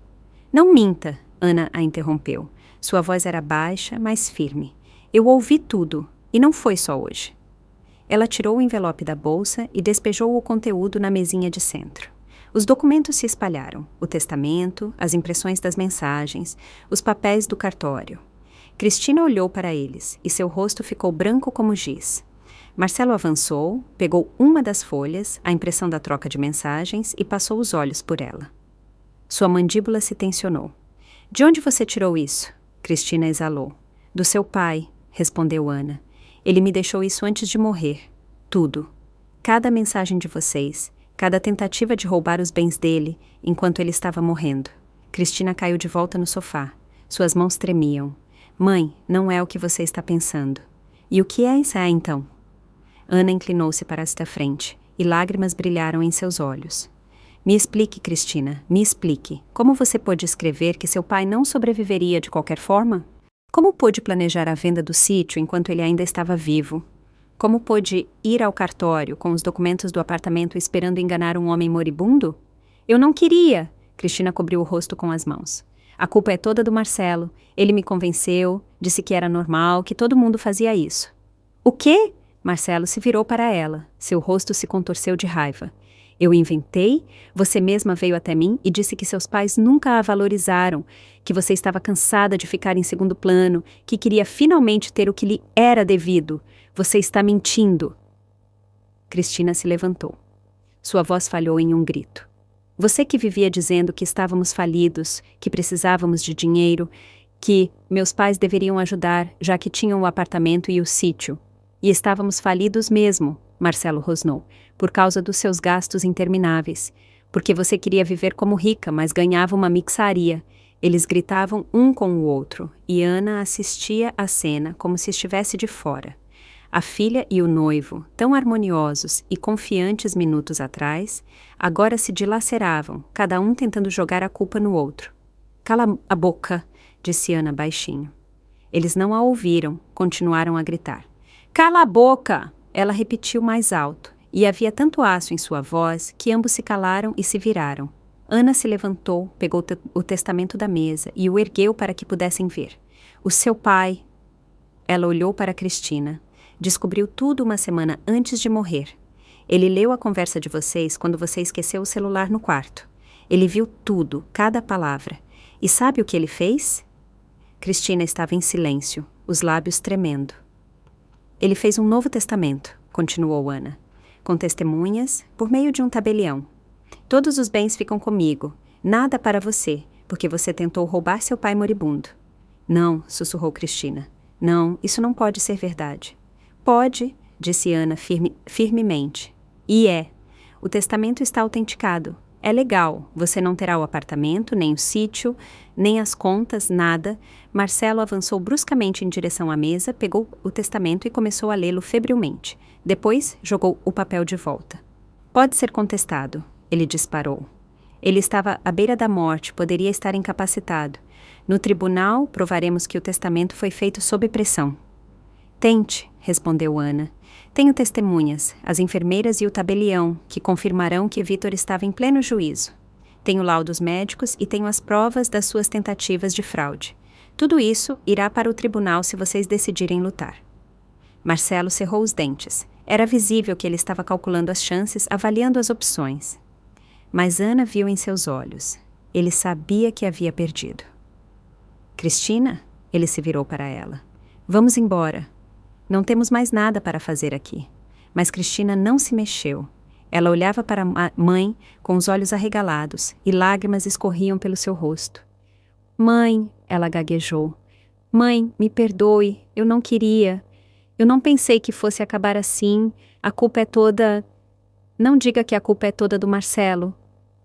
Não minta, Ana a interrompeu. Sua voz era baixa, mas firme. Eu ouvi tudo, e não foi só hoje. Ela tirou o envelope da bolsa e despejou o conteúdo na mesinha de centro. Os documentos se espalharam, o testamento, as impressões das mensagens, os papéis do cartório. Cristina olhou para eles, e seu rosto ficou branco como giz. Marcelo avançou, pegou uma das folhas, a impressão da troca de mensagens, e passou os olhos por ela. Sua mandíbula se tensionou. De onde você tirou isso? Cristina exalou. Do seu pai, respondeu Ana. Ele me deixou isso antes de morrer. Tudo. Cada mensagem de vocês, cada tentativa de roubar os bens dele, enquanto ele estava morrendo. Cristina caiu de volta no sofá. Suas mãos tremiam. Mãe, não é o que você está pensando. E o que é isso aí, então? Ana inclinou-se para esta frente, e lágrimas brilharam em seus olhos. Me explique, Cristina, me explique. Como você pôde escrever que seu pai não sobreviveria de qualquer forma? Como pôde planejar a venda do sítio enquanto ele ainda estava vivo? Como pôde ir ao cartório com os documentos do apartamento esperando enganar um homem moribundo? Eu não queria! Cristina cobriu o rosto com as mãos. A culpa é toda do Marcelo. Ele me convenceu, disse que era normal, que todo mundo fazia isso. O quê? Marcelo se virou para ela. Seu rosto se contorceu de raiva. Eu inventei, você mesma veio até mim e disse que seus pais nunca a valorizaram, que você estava cansada de ficar em segundo plano, que queria finalmente ter o que lhe era devido. Você está mentindo. Cristina se levantou. Sua voz falhou em um grito. Você que vivia dizendo que estávamos falidos, que precisávamos de dinheiro, que meus pais deveriam ajudar, já que tinham o apartamento e o sítio. E estávamos falidos mesmo, Marcelo rosnou, por causa dos seus gastos intermináveis. Porque você queria viver como rica, mas ganhava uma mixaria. Eles gritavam um com o outro, e Ana assistia à cena como se estivesse de fora. A filha e o noivo, tão harmoniosos e confiantes minutos atrás, agora se dilaceravam, cada um tentando jogar a culpa no outro. Cala a boca, disse Ana baixinho. Eles não a ouviram, continuaram a gritar. Cala a boca! Ela repetiu mais alto, e havia tanto aço em sua voz que ambos se calaram e se viraram. Ana se levantou, pegou o testamento da mesa e o ergueu para que pudessem ver. O seu pai... Ela olhou para Cristina. Descobriu tudo uma semana antes de morrer. Ele leu a conversa de vocês quando você esqueceu o celular no quarto. Ele viu tudo, cada palavra. E sabe o que ele fez? Cristina estava em silêncio, os lábios tremendo. Ele fez um novo testamento, continuou Ana, com testemunhas, por meio de um tabelião. Todos os bens ficam comigo, nada para você, porque você tentou roubar seu pai moribundo. Não, sussurrou Cristina. Não, isso não pode ser verdade. Pode, disse Ana firmemente. E é. O testamento está autenticado. É legal, você não terá o apartamento, nem o sítio, nem as contas, nada. Marcelo avançou bruscamente em direção à mesa, pegou o testamento e começou a lê-lo febrilmente. Depois, jogou o papel de volta. Pode ser contestado, ele disparou. Ele estava à beira da morte, poderia estar incapacitado. No tribunal, provaremos que o testamento foi feito sob pressão. Tente, respondeu Ana. Tenho testemunhas, as enfermeiras e o tabelião, que confirmarão que Vitor estava em pleno juízo. Tenho laudos médicos e tenho as provas das suas tentativas de fraude. Tudo isso irá para o tribunal se vocês decidirem lutar. Marcelo cerrou os dentes. Era visível que ele estava calculando as chances, avaliando as opções. Mas Ana viu em seus olhos. Ele sabia que havia perdido. Cristina? Ele se virou para ela. Vamos embora. Não temos mais nada para fazer aqui. Mas Cristina não se mexeu. Ela olhava para a mãe com os olhos arregalados e lágrimas escorriam pelo seu rosto. Mãe, ela gaguejou. Mãe, me perdoe, eu não queria. Eu não pensei que fosse acabar assim. A culpa é toda... Não diga que a culpa é toda do Marcelo.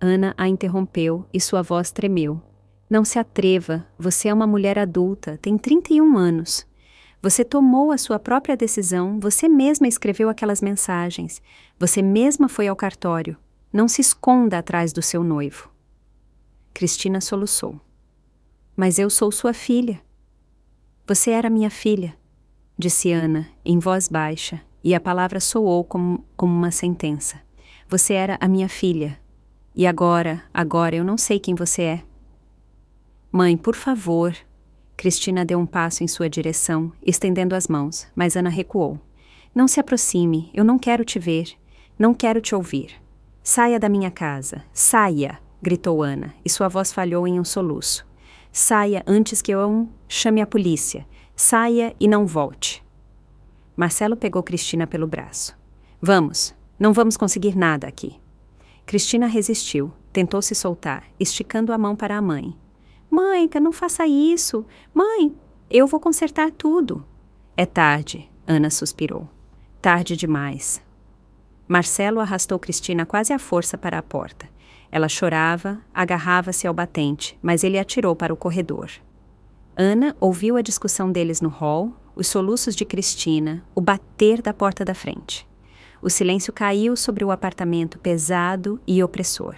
Ana a interrompeu e sua voz tremeu. Não se atreva, você é uma mulher adulta, tem 31 anos. Você tomou a sua própria decisão, você mesma escreveu aquelas mensagens, você mesma foi ao cartório. Não se esconda atrás do seu noivo. Cristina soluçou. Mas eu sou sua filha. Você era minha filha, disse Ana, em voz baixa, e a palavra soou como uma sentença. Você era a minha filha. E agora eu não sei quem você é. Mãe, por favor. Cristina deu um passo em sua direção, estendendo as mãos, mas Ana recuou. Não se aproxime, eu não quero te ver. Não quero te ouvir. Saia da minha casa. Saia! Gritou Ana, e sua voz falhou em um soluço. Saia antes que eu chame a polícia. Saia e não volte. Marcelo pegou Cristina pelo braço. Vamos, não vamos conseguir nada aqui. Cristina resistiu, tentou se soltar, esticando a mão para a mãe. Mãe, não faça isso. Mãe, eu vou consertar tudo. É tarde, Ana suspirou. Tarde demais. Marcelo arrastou Cristina quase à força para a porta. Ela chorava, agarrava-se ao batente, mas ele atirou para o corredor. Ana ouviu a discussão deles no hall, os soluços de Cristina, o bater da porta da frente. O silêncio caiu sobre o apartamento pesado e opressor.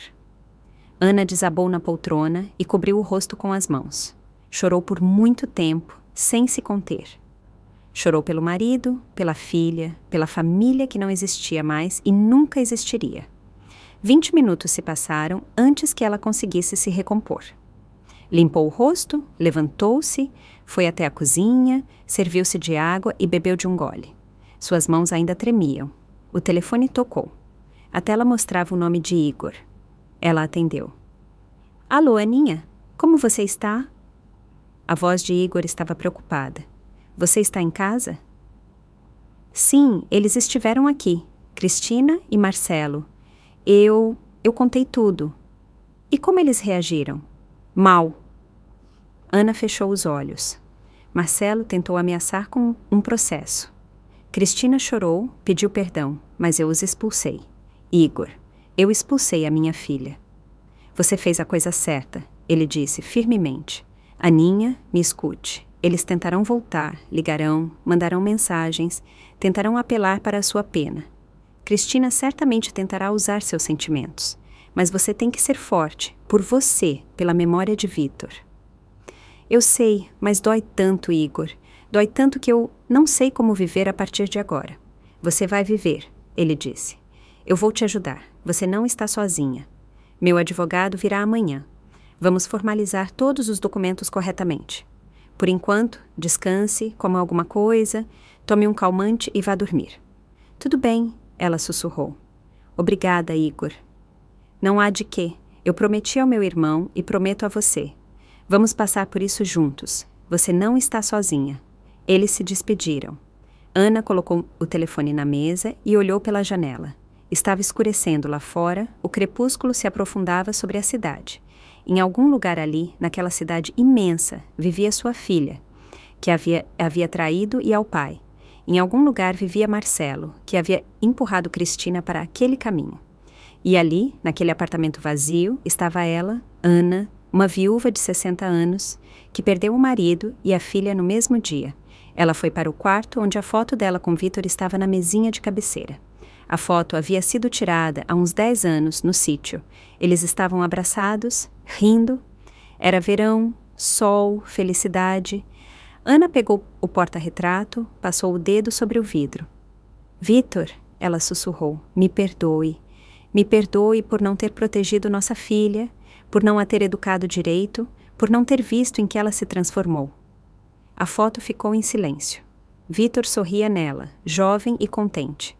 Ana desabou na poltrona e cobriu o rosto com as mãos. Chorou por muito tempo, sem se conter. Chorou pelo marido, pela filha, pela família que não existia mais e nunca existiria. 20 minutos se passaram antes que ela conseguisse se recompor. Limpou o rosto, levantou-se, foi até a cozinha, serviu-se de água e bebeu de um gole. Suas mãos ainda tremiam. O telefone tocou. A tela mostrava o nome de Igor. Ela atendeu. Alô, Aninha, como você está? A voz de Igor estava preocupada. Você está em casa? Sim, eles estiveram aqui, Cristina e Marcelo. Eu contei tudo. E como eles reagiram? Mal. Ana fechou os olhos. Marcelo tentou ameaçar com um processo. Cristina chorou, pediu perdão, mas eu os expulsei. Igor, eu expulsei a minha filha. Você fez a coisa certa, ele disse firmemente. Aninha, me escute. Eles tentarão voltar, ligarão, mandarão mensagens, tentarão apelar para a sua pena. Cristina certamente tentará usar seus sentimentos, mas você tem que ser forte, por você, pela memória de Vitor. Eu sei, mas dói tanto, Igor. Dói tanto que eu não sei como viver a partir de agora. Você vai viver, ele disse. Eu vou te ajudar. Você não está sozinha. Meu advogado virá amanhã. Vamos formalizar todos os documentos corretamente. Por enquanto, descanse, coma alguma coisa, tome um calmante e vá dormir. Tudo bem, ela sussurrou. Obrigada, Igor. Não há de quê. Eu prometi ao meu irmão e prometo a você. Vamos passar por isso juntos. Você não está sozinha. Eles se despediram. Ana colocou o telefone na mesa e olhou pela janela. Estava escurecendo lá fora, o crepúsculo se aprofundava sobre a cidade. Em algum lugar ali, naquela cidade imensa, vivia sua filha, que havia traído e ao pai. Em algum lugar vivia Marcelo, que havia empurrado Cristina para aquele caminho. E ali, naquele apartamento vazio, estava ela, Ana, uma viúva de 60 anos, que perdeu o marido e a filha no mesmo dia. Ela foi para o quarto onde a foto dela com Vitor estava na mesinha de cabeceira. A foto havia sido tirada há uns 10 anos no sítio. Eles estavam abraçados, rindo. Era verão, sol, felicidade. Ana pegou o porta-retrato, passou o dedo sobre o vidro. Vitor, ela sussurrou, me perdoe. Me perdoe por não ter protegido nossa filha, por não a ter educado direito, por não ter visto em que ela se transformou. A foto ficou em silêncio. Vitor sorria nela, jovem e contente.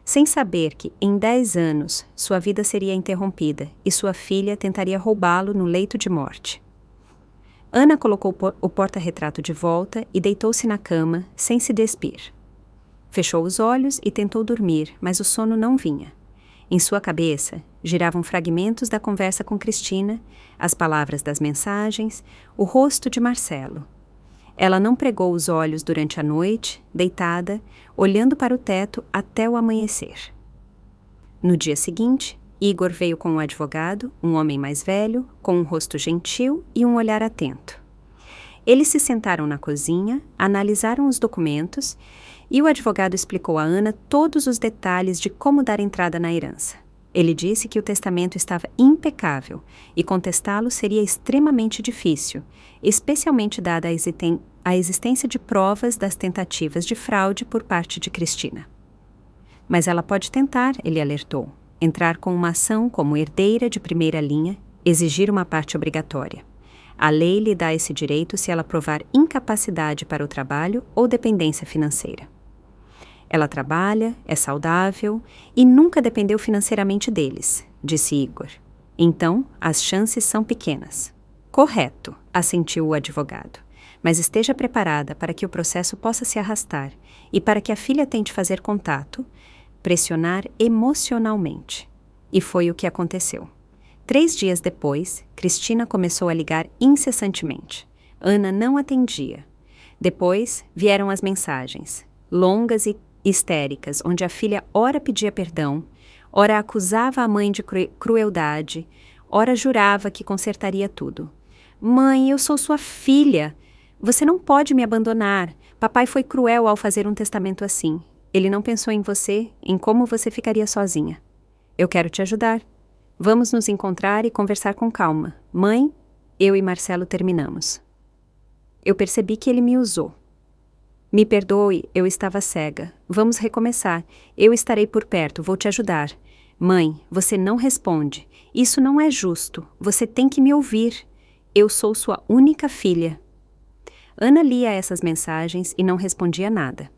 Sem saber que, em 10 anos, sua vida seria interrompida e sua filha tentaria roubá-lo no leito de morte. Ana colocou o porta-retrato de volta e deitou-se na cama, sem se despir. Fechou os olhos e tentou dormir, mas o sono não vinha. Em sua cabeça, giravam fragmentos da conversa com Cristina, as palavras das mensagens, o rosto de Marcelo. Ela não pregou os olhos durante a noite, deitada, olhando para o teto até o amanhecer. No dia seguinte, Igor veio com um advogado, um homem mais velho, com um rosto gentil e um olhar atento. Eles se sentaram na cozinha, analisaram os documentos e o advogado explicou a Ana todos os detalhes de como dar entrada na herança. Ele disse que o testamento estava impecável e contestá-lo seria extremamente difícil, especialmente dada a existência de provas das tentativas de fraude por parte de Cristina. Mas ela pode tentar, ele alertou, entrar com uma ação como herdeira de primeira linha, exigir uma parte obrigatória. A lei lhe dá esse direito se ela provar incapacidade para o trabalho ou dependência financeira. Ela trabalha, é saudável e nunca dependeu financeiramente deles, disse Igor. Então, as chances são pequenas. Correto, assentiu o advogado. Mas esteja preparada para que o processo possa se arrastar e para que a filha tente fazer contato, pressionar emocionalmente. E foi o que aconteceu. 3 dias depois, Cristina começou a ligar incessantemente. Ana não atendia. Depois vieram as mensagens, longas e histéricas, onde a filha ora pedia perdão, ora acusava a mãe de crueldade, ora jurava que consertaria tudo. Mãe, eu sou sua filha. Você não pode me abandonar. Papai foi cruel ao fazer um testamento assim. Ele não pensou em você, em como você ficaria sozinha. Eu quero te ajudar. Vamos nos encontrar e conversar com calma. Mãe, eu e Marcelo terminamos. Eu percebi que ele me usou. Me perdoe, eu estava cega. Vamos recomeçar. Eu estarei por perto, vou te ajudar. Mãe, você não responde. Isso não é justo. Você tem que me ouvir. Eu sou sua única filha. Ana lia essas mensagens e não respondia nada.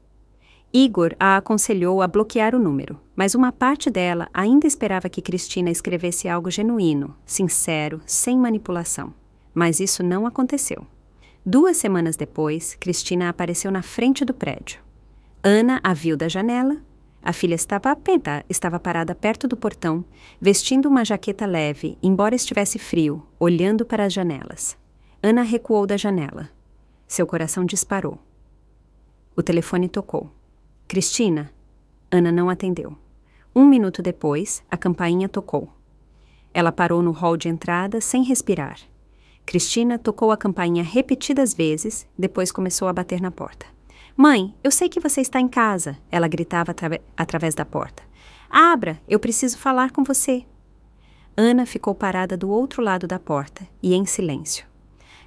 Igor a aconselhou a bloquear o número, mas uma parte dela ainda esperava que Cristina escrevesse algo genuíno, sincero, sem manipulação. Mas isso não aconteceu. 2 semanas depois, Cristina apareceu na frente do prédio. Ana a viu da janela. A filha estava parada perto do portão, vestindo uma jaqueta leve, embora estivesse frio, olhando para as janelas. Ana recuou da janela. Seu coração disparou. O telefone tocou. Cristina? Ana não atendeu. 1 minuto depois, a campainha tocou. Ela parou no hall de entrada sem respirar. Cristina tocou a campainha repetidas vezes, depois começou a bater na porta. Mãe, eu sei que você está em casa, ela gritava através da porta. Abra, eu preciso falar com você. Ana ficou parada do outro lado da porta e em silêncio.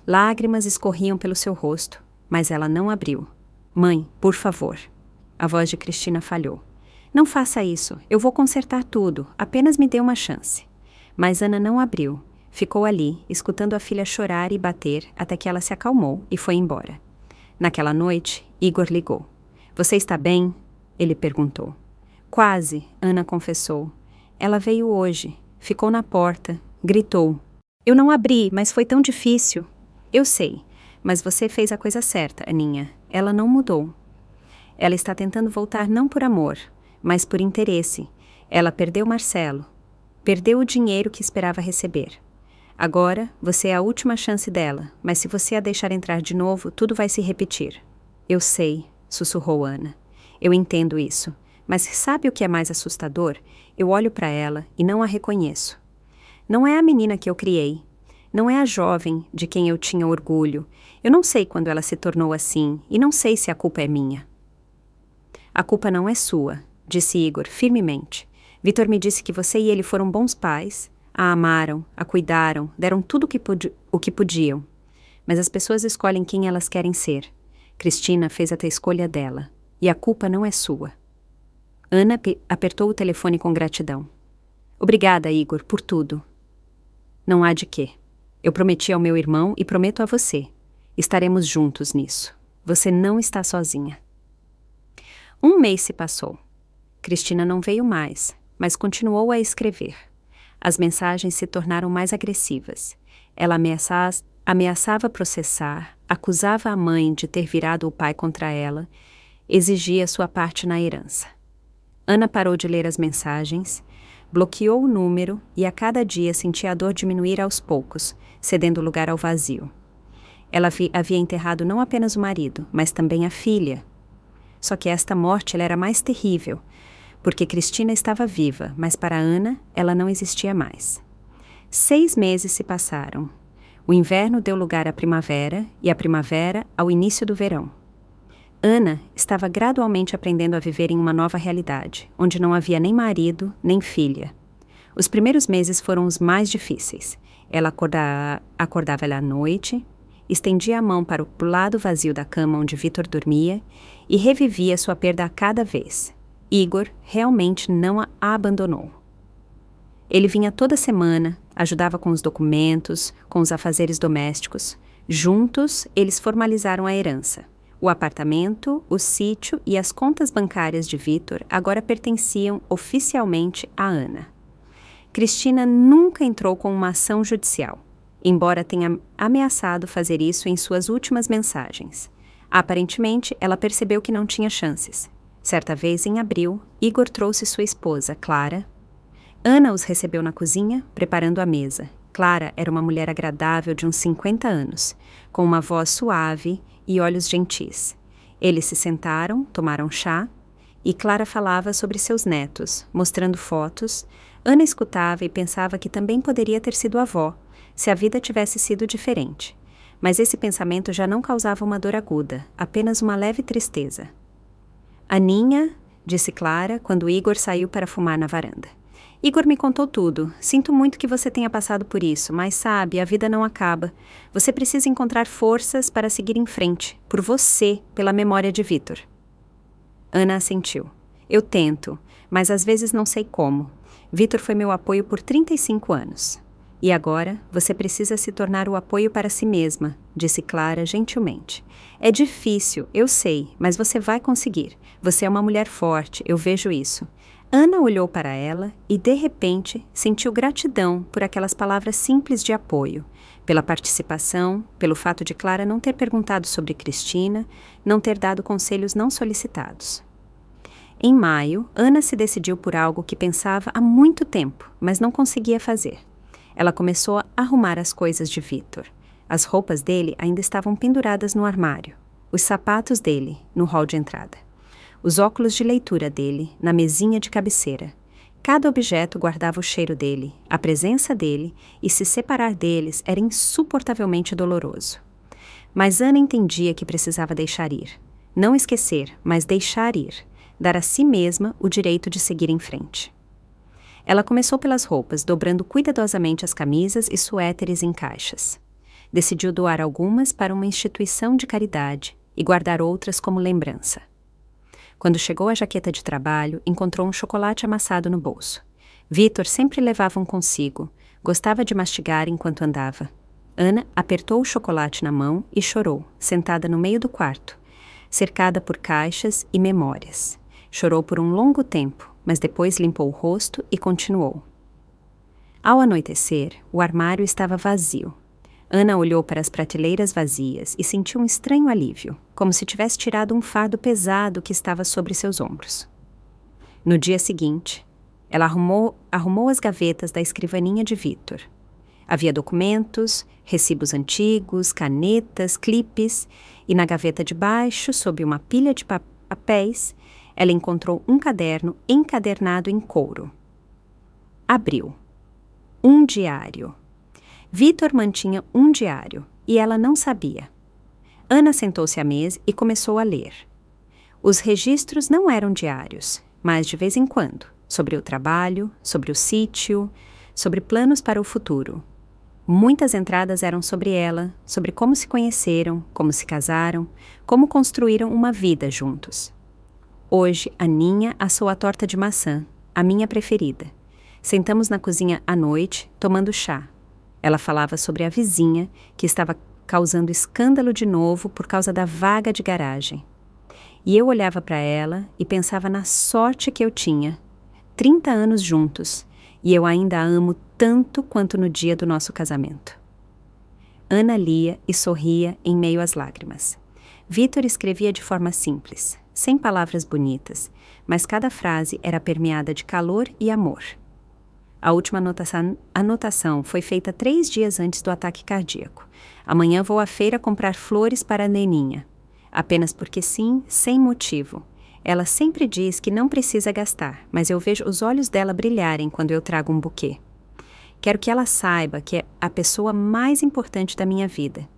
Lágrimas escorriam pelo seu rosto, mas ela não abriu. Mãe, por favor. A voz de Cristina falhou. Não faça isso, eu vou consertar tudo, apenas me dê uma chance. Mas Ana não abriu. Ficou ali, escutando a filha chorar e bater até que ela se acalmou e foi embora. Naquela noite, Igor ligou. Você está bem? Ele perguntou. Quase, Ana confessou. Ela veio hoje, ficou na porta, gritou. Eu não abri, mas foi tão difícil. Eu sei, mas você fez a coisa certa, Aninha. Ela não mudou. Ela está tentando voltar não por amor, mas por interesse. Ela perdeu Marcelo. Perdeu o dinheiro que esperava receber. Agora, você é a última chance dela, mas se você a deixar entrar de novo, tudo vai se repetir. Eu sei, sussurrou Ana. Eu entendo isso, mas sabe o que é mais assustador? Eu olho para ela e não a reconheço. Não é a menina que eu criei. Não é a jovem de quem eu tinha orgulho. Eu não sei quando ela se tornou assim e não sei se a culpa é minha. A culpa não é sua, disse Igor firmemente. Vitor me disse que você e ele foram bons pais. A amaram, a cuidaram, deram tudo o que podiam. Mas as pessoas escolhem quem elas querem ser. Cristina fez a escolha dela, e a culpa não é sua. Ana apertou o telefone com gratidão. Obrigada, Igor, por tudo. Não há de quê. Eu prometi ao meu irmão e prometo a você. Estaremos juntos nisso. Você não está sozinha. Um mês se passou. Cristina não veio mais, mas continuou a escrever. As mensagens se tornaram mais agressivas. Ela ameaçava processar, acusava a mãe de ter virado o pai contra ela, exigia sua parte na herança. Ana parou de ler as mensagens, bloqueou o número e a cada dia sentia a dor diminuir aos poucos, cedendo lugar ao vazio. Ela havia enterrado não apenas o marido, mas também a filha. Só que esta morte ela era mais terrível, porque Cristina estava viva, mas para Ana, ela não existia mais. 6 meses se passaram. O inverno deu lugar à primavera e a primavera ao início do verão. Ana estava gradualmente aprendendo a viver em uma nova realidade, onde não havia nem marido, nem filha. Os primeiros meses foram os mais difíceis. Ela acordava à noite, estendia a mão para o lado vazio da cama onde Vitor dormia e revivia sua perda a cada vez. Igor realmente não a abandonou. Ele vinha toda semana, ajudava com os documentos, com os afazeres domésticos. Juntos, eles formalizaram a herança. O apartamento, o sítio e as contas bancárias de Vitor agora pertenciam oficialmente a Ana. Cristina nunca entrou com uma ação judicial, embora tenha ameaçado fazer isso em suas últimas mensagens. Aparentemente, ela percebeu que não tinha chances. Certa vez, em abril, Igor trouxe sua esposa, Clara. Ana os recebeu na cozinha, preparando a mesa. Clara era uma mulher agradável de uns 50 anos, com uma voz suave e olhos gentis. Eles se sentaram, tomaram chá, e Clara falava sobre seus netos, mostrando fotos. Ana escutava e pensava que também poderia ter sido avó, se a vida tivesse sido diferente. Mas esse pensamento já não causava uma dor aguda, apenas uma leve tristeza. Aninha, disse Clara, quando Igor saiu para fumar na varanda. Igor me contou tudo. Sinto muito que você tenha passado por isso, mas sabe, a vida não acaba. Você precisa encontrar forças para seguir em frente, por você, pela memória de Vitor. Ana assentiu. Eu tento, mas às vezes não sei como. Vitor foi meu apoio por 35 anos. E agora, você precisa se tornar o apoio para si mesma, disse Clara gentilmente. É difícil, eu sei, mas você vai conseguir. Você é uma mulher forte, eu vejo isso. Ana olhou para ela e, de repente, sentiu gratidão por aquelas palavras simples de apoio, pela participação, pelo fato de Clara não ter perguntado sobre Cristina, não ter dado conselhos não solicitados. Em maio, Ana se decidiu por algo que pensava há muito tempo, mas não conseguia fazer. Ela começou a arrumar as coisas de Vitor. As roupas dele ainda estavam penduradas no armário, os sapatos dele no hall de entrada, os óculos de leitura dele na mesinha de cabeceira. Cada objeto guardava o cheiro dele, a presença dele, e se separar deles era insuportavelmente doloroso. Mas Ana entendia que precisava deixar ir. Não esquecer, mas deixar ir. Dar a si mesma o direito de seguir em frente. Ela começou pelas roupas, dobrando cuidadosamente as camisas e suéteres em caixas. Decidiu doar algumas para uma instituição de caridade e guardar outras como lembrança. Quando chegou à jaqueta de trabalho, encontrou um chocolate amassado no bolso. Vitor sempre levava um consigo, gostava de mastigar enquanto andava. Ana apertou o chocolate na mão e chorou, sentada no meio do quarto, cercada por caixas e memórias. Chorou por um longo tempo, mas depois limpou o rosto e continuou. Ao anoitecer, o armário estava vazio. Ana olhou para as prateleiras vazias e sentiu um estranho alívio, como se tivesse tirado um fardo pesado que estava sobre seus ombros. No dia seguinte, ela arrumou as gavetas da escrivaninha de Vitor. Havia documentos, recibos antigos, canetas, clipes, e na gaveta de baixo, sob uma pilha de papéis, ela encontrou um caderno encadernado em couro. Abriu. Um diário. Vitor mantinha um diário, e ela não sabia. Ana sentou-se à mesa e começou a ler. Os registros não eram diários, mas de vez em quando, sobre o trabalho, sobre o sítio, sobre planos para o futuro. Muitas entradas eram sobre ela, sobre como se conheceram, como se casaram, como construíram uma vida juntos. Hoje, Aninha assou a torta de maçã, a minha preferida. Sentamos na cozinha à noite, tomando chá. Ela falava sobre a vizinha, que estava causando escândalo de novo por causa da vaga de garagem. E eu olhava para ela e pensava na sorte que eu tinha. 30 anos juntos, e eu ainda a amo tanto quanto no dia do nosso casamento. Ana lia e sorria em meio às lágrimas. Vitor escrevia de forma simples, sem palavras bonitas, mas cada frase era permeada de calor e amor. A última anotação foi feita 3 dias antes do ataque cardíaco. Amanhã vou à feira comprar flores para a neninha. Apenas porque sim, sem motivo. Ela sempre diz que não precisa gastar, mas eu vejo os olhos dela brilharem quando eu trago um buquê. Quero que ela saiba que é a pessoa mais importante da minha vida.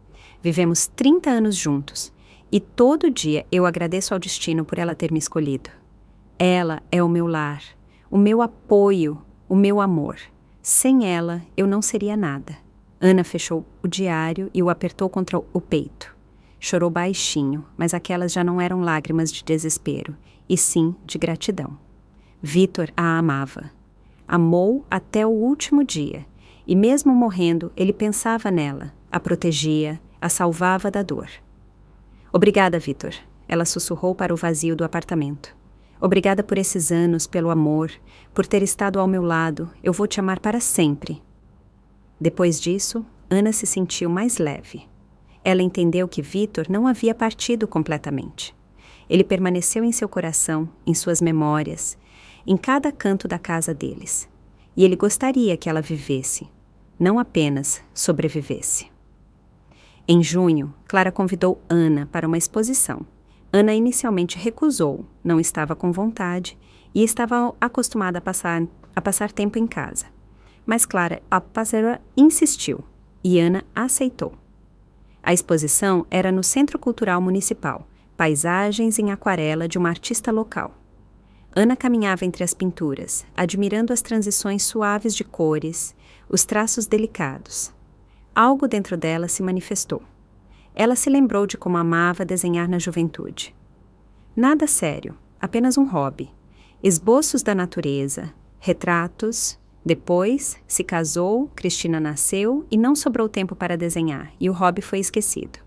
Vivemos 30 anos juntos, e todo dia eu agradeço ao destino por ela ter me escolhido. Ela é o meu lar, o meu apoio, o meu amor. Sem ela, eu não seria nada. Ana fechou o diário e o apertou contra o peito. Chorou baixinho, mas aquelas já não eram lágrimas de desespero, e sim de gratidão. Vitor a amava. Amou até o último dia, e mesmo morrendo, ele pensava nela, a protegia, a salvava da dor. Obrigada, Vitor, ela sussurrou para o vazio do apartamento. Obrigada por esses anos, pelo amor, por ter estado ao meu lado. Eu vou te amar para sempre. Depois disso, Ana se sentiu mais leve. Ela entendeu que Vitor não havia partido completamente. Ele permaneceu em seu coração, em suas memórias, em cada canto da casa deles. E ele gostaria que ela vivesse, não apenas sobrevivesse. Em junho, Clara convidou Ana para uma exposição. Ana inicialmente recusou, não estava com vontade e estava acostumada a passar tempo em casa. Mas Clara, a parceira, insistiu e Ana aceitou. A exposição era no Centro Cultural Municipal, paisagens em aquarela de uma artista local. Ana caminhava entre as pinturas, admirando as transições suaves de cores, os traços delicados. Algo dentro dela se manifestou. Ela se lembrou de como amava desenhar na juventude. Nada sério, apenas um hobby. Esboços da natureza, retratos. Depois, se casou, Cristina nasceu e não sobrou tempo para desenhar, e o hobby foi esquecido.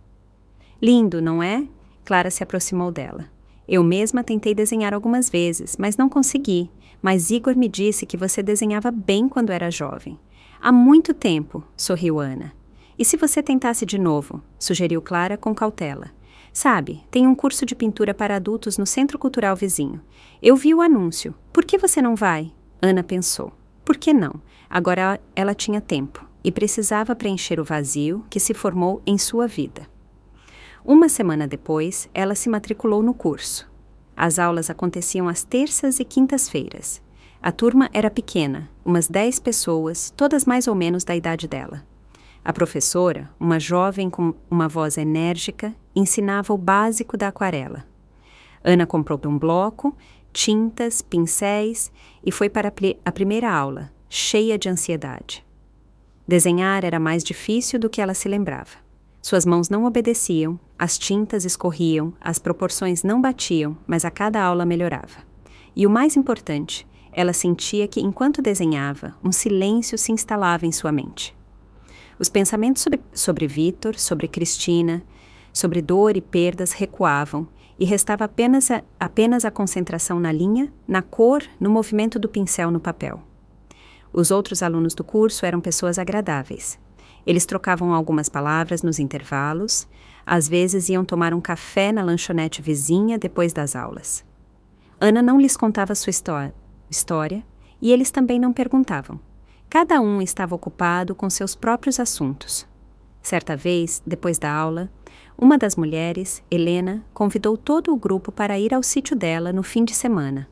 Lindo, não é? Clara se aproximou dela. Eu mesma tentei desenhar algumas vezes, mas não consegui. Mas Igor me disse que você desenhava bem quando era jovem. Há muito tempo, sorriu Ana. E se você tentasse de novo? Sugeriu Clara com cautela. Sabe, tem um curso de pintura para adultos no Centro Cultural vizinho. Eu vi o anúncio. Por que você não vai? Ana pensou. Por que não? Agora ela tinha tempo e precisava preencher o vazio que se formou em sua vida. Uma semana depois, ela se matriculou no curso. As aulas aconteciam às terças e quintas-feiras. A turma era pequena, umas 10 pessoas, todas mais ou menos da idade dela. A professora, uma jovem com uma voz enérgica, ensinava o básico da aquarela. Ana comprou um bloco, tintas, pincéis e foi para a primeira aula, cheia de ansiedade. Desenhar era mais difícil do que ela se lembrava. Suas mãos não obedeciam, as tintas escorriam, as proporções não batiam, mas a cada aula melhorava. E o mais importante, ela sentia que, enquanto desenhava, um silêncio se instalava em sua mente. Os pensamentos sobre Vitor, sobre Cristina, sobre dor e perdas recuavam, e restava apenas a concentração na linha, na cor, no movimento do pincel no papel. Os outros alunos do curso eram pessoas agradáveis. Eles trocavam algumas palavras nos intervalos, às vezes iam tomar um café na lanchonete vizinha depois das aulas. Ana não lhes contava sua história e eles também não perguntavam. Cada um estava ocupado com seus próprios assuntos. Certa vez, depois da aula, uma das mulheres, Helena, convidou todo o grupo para ir ao sítio dela no fim de semana.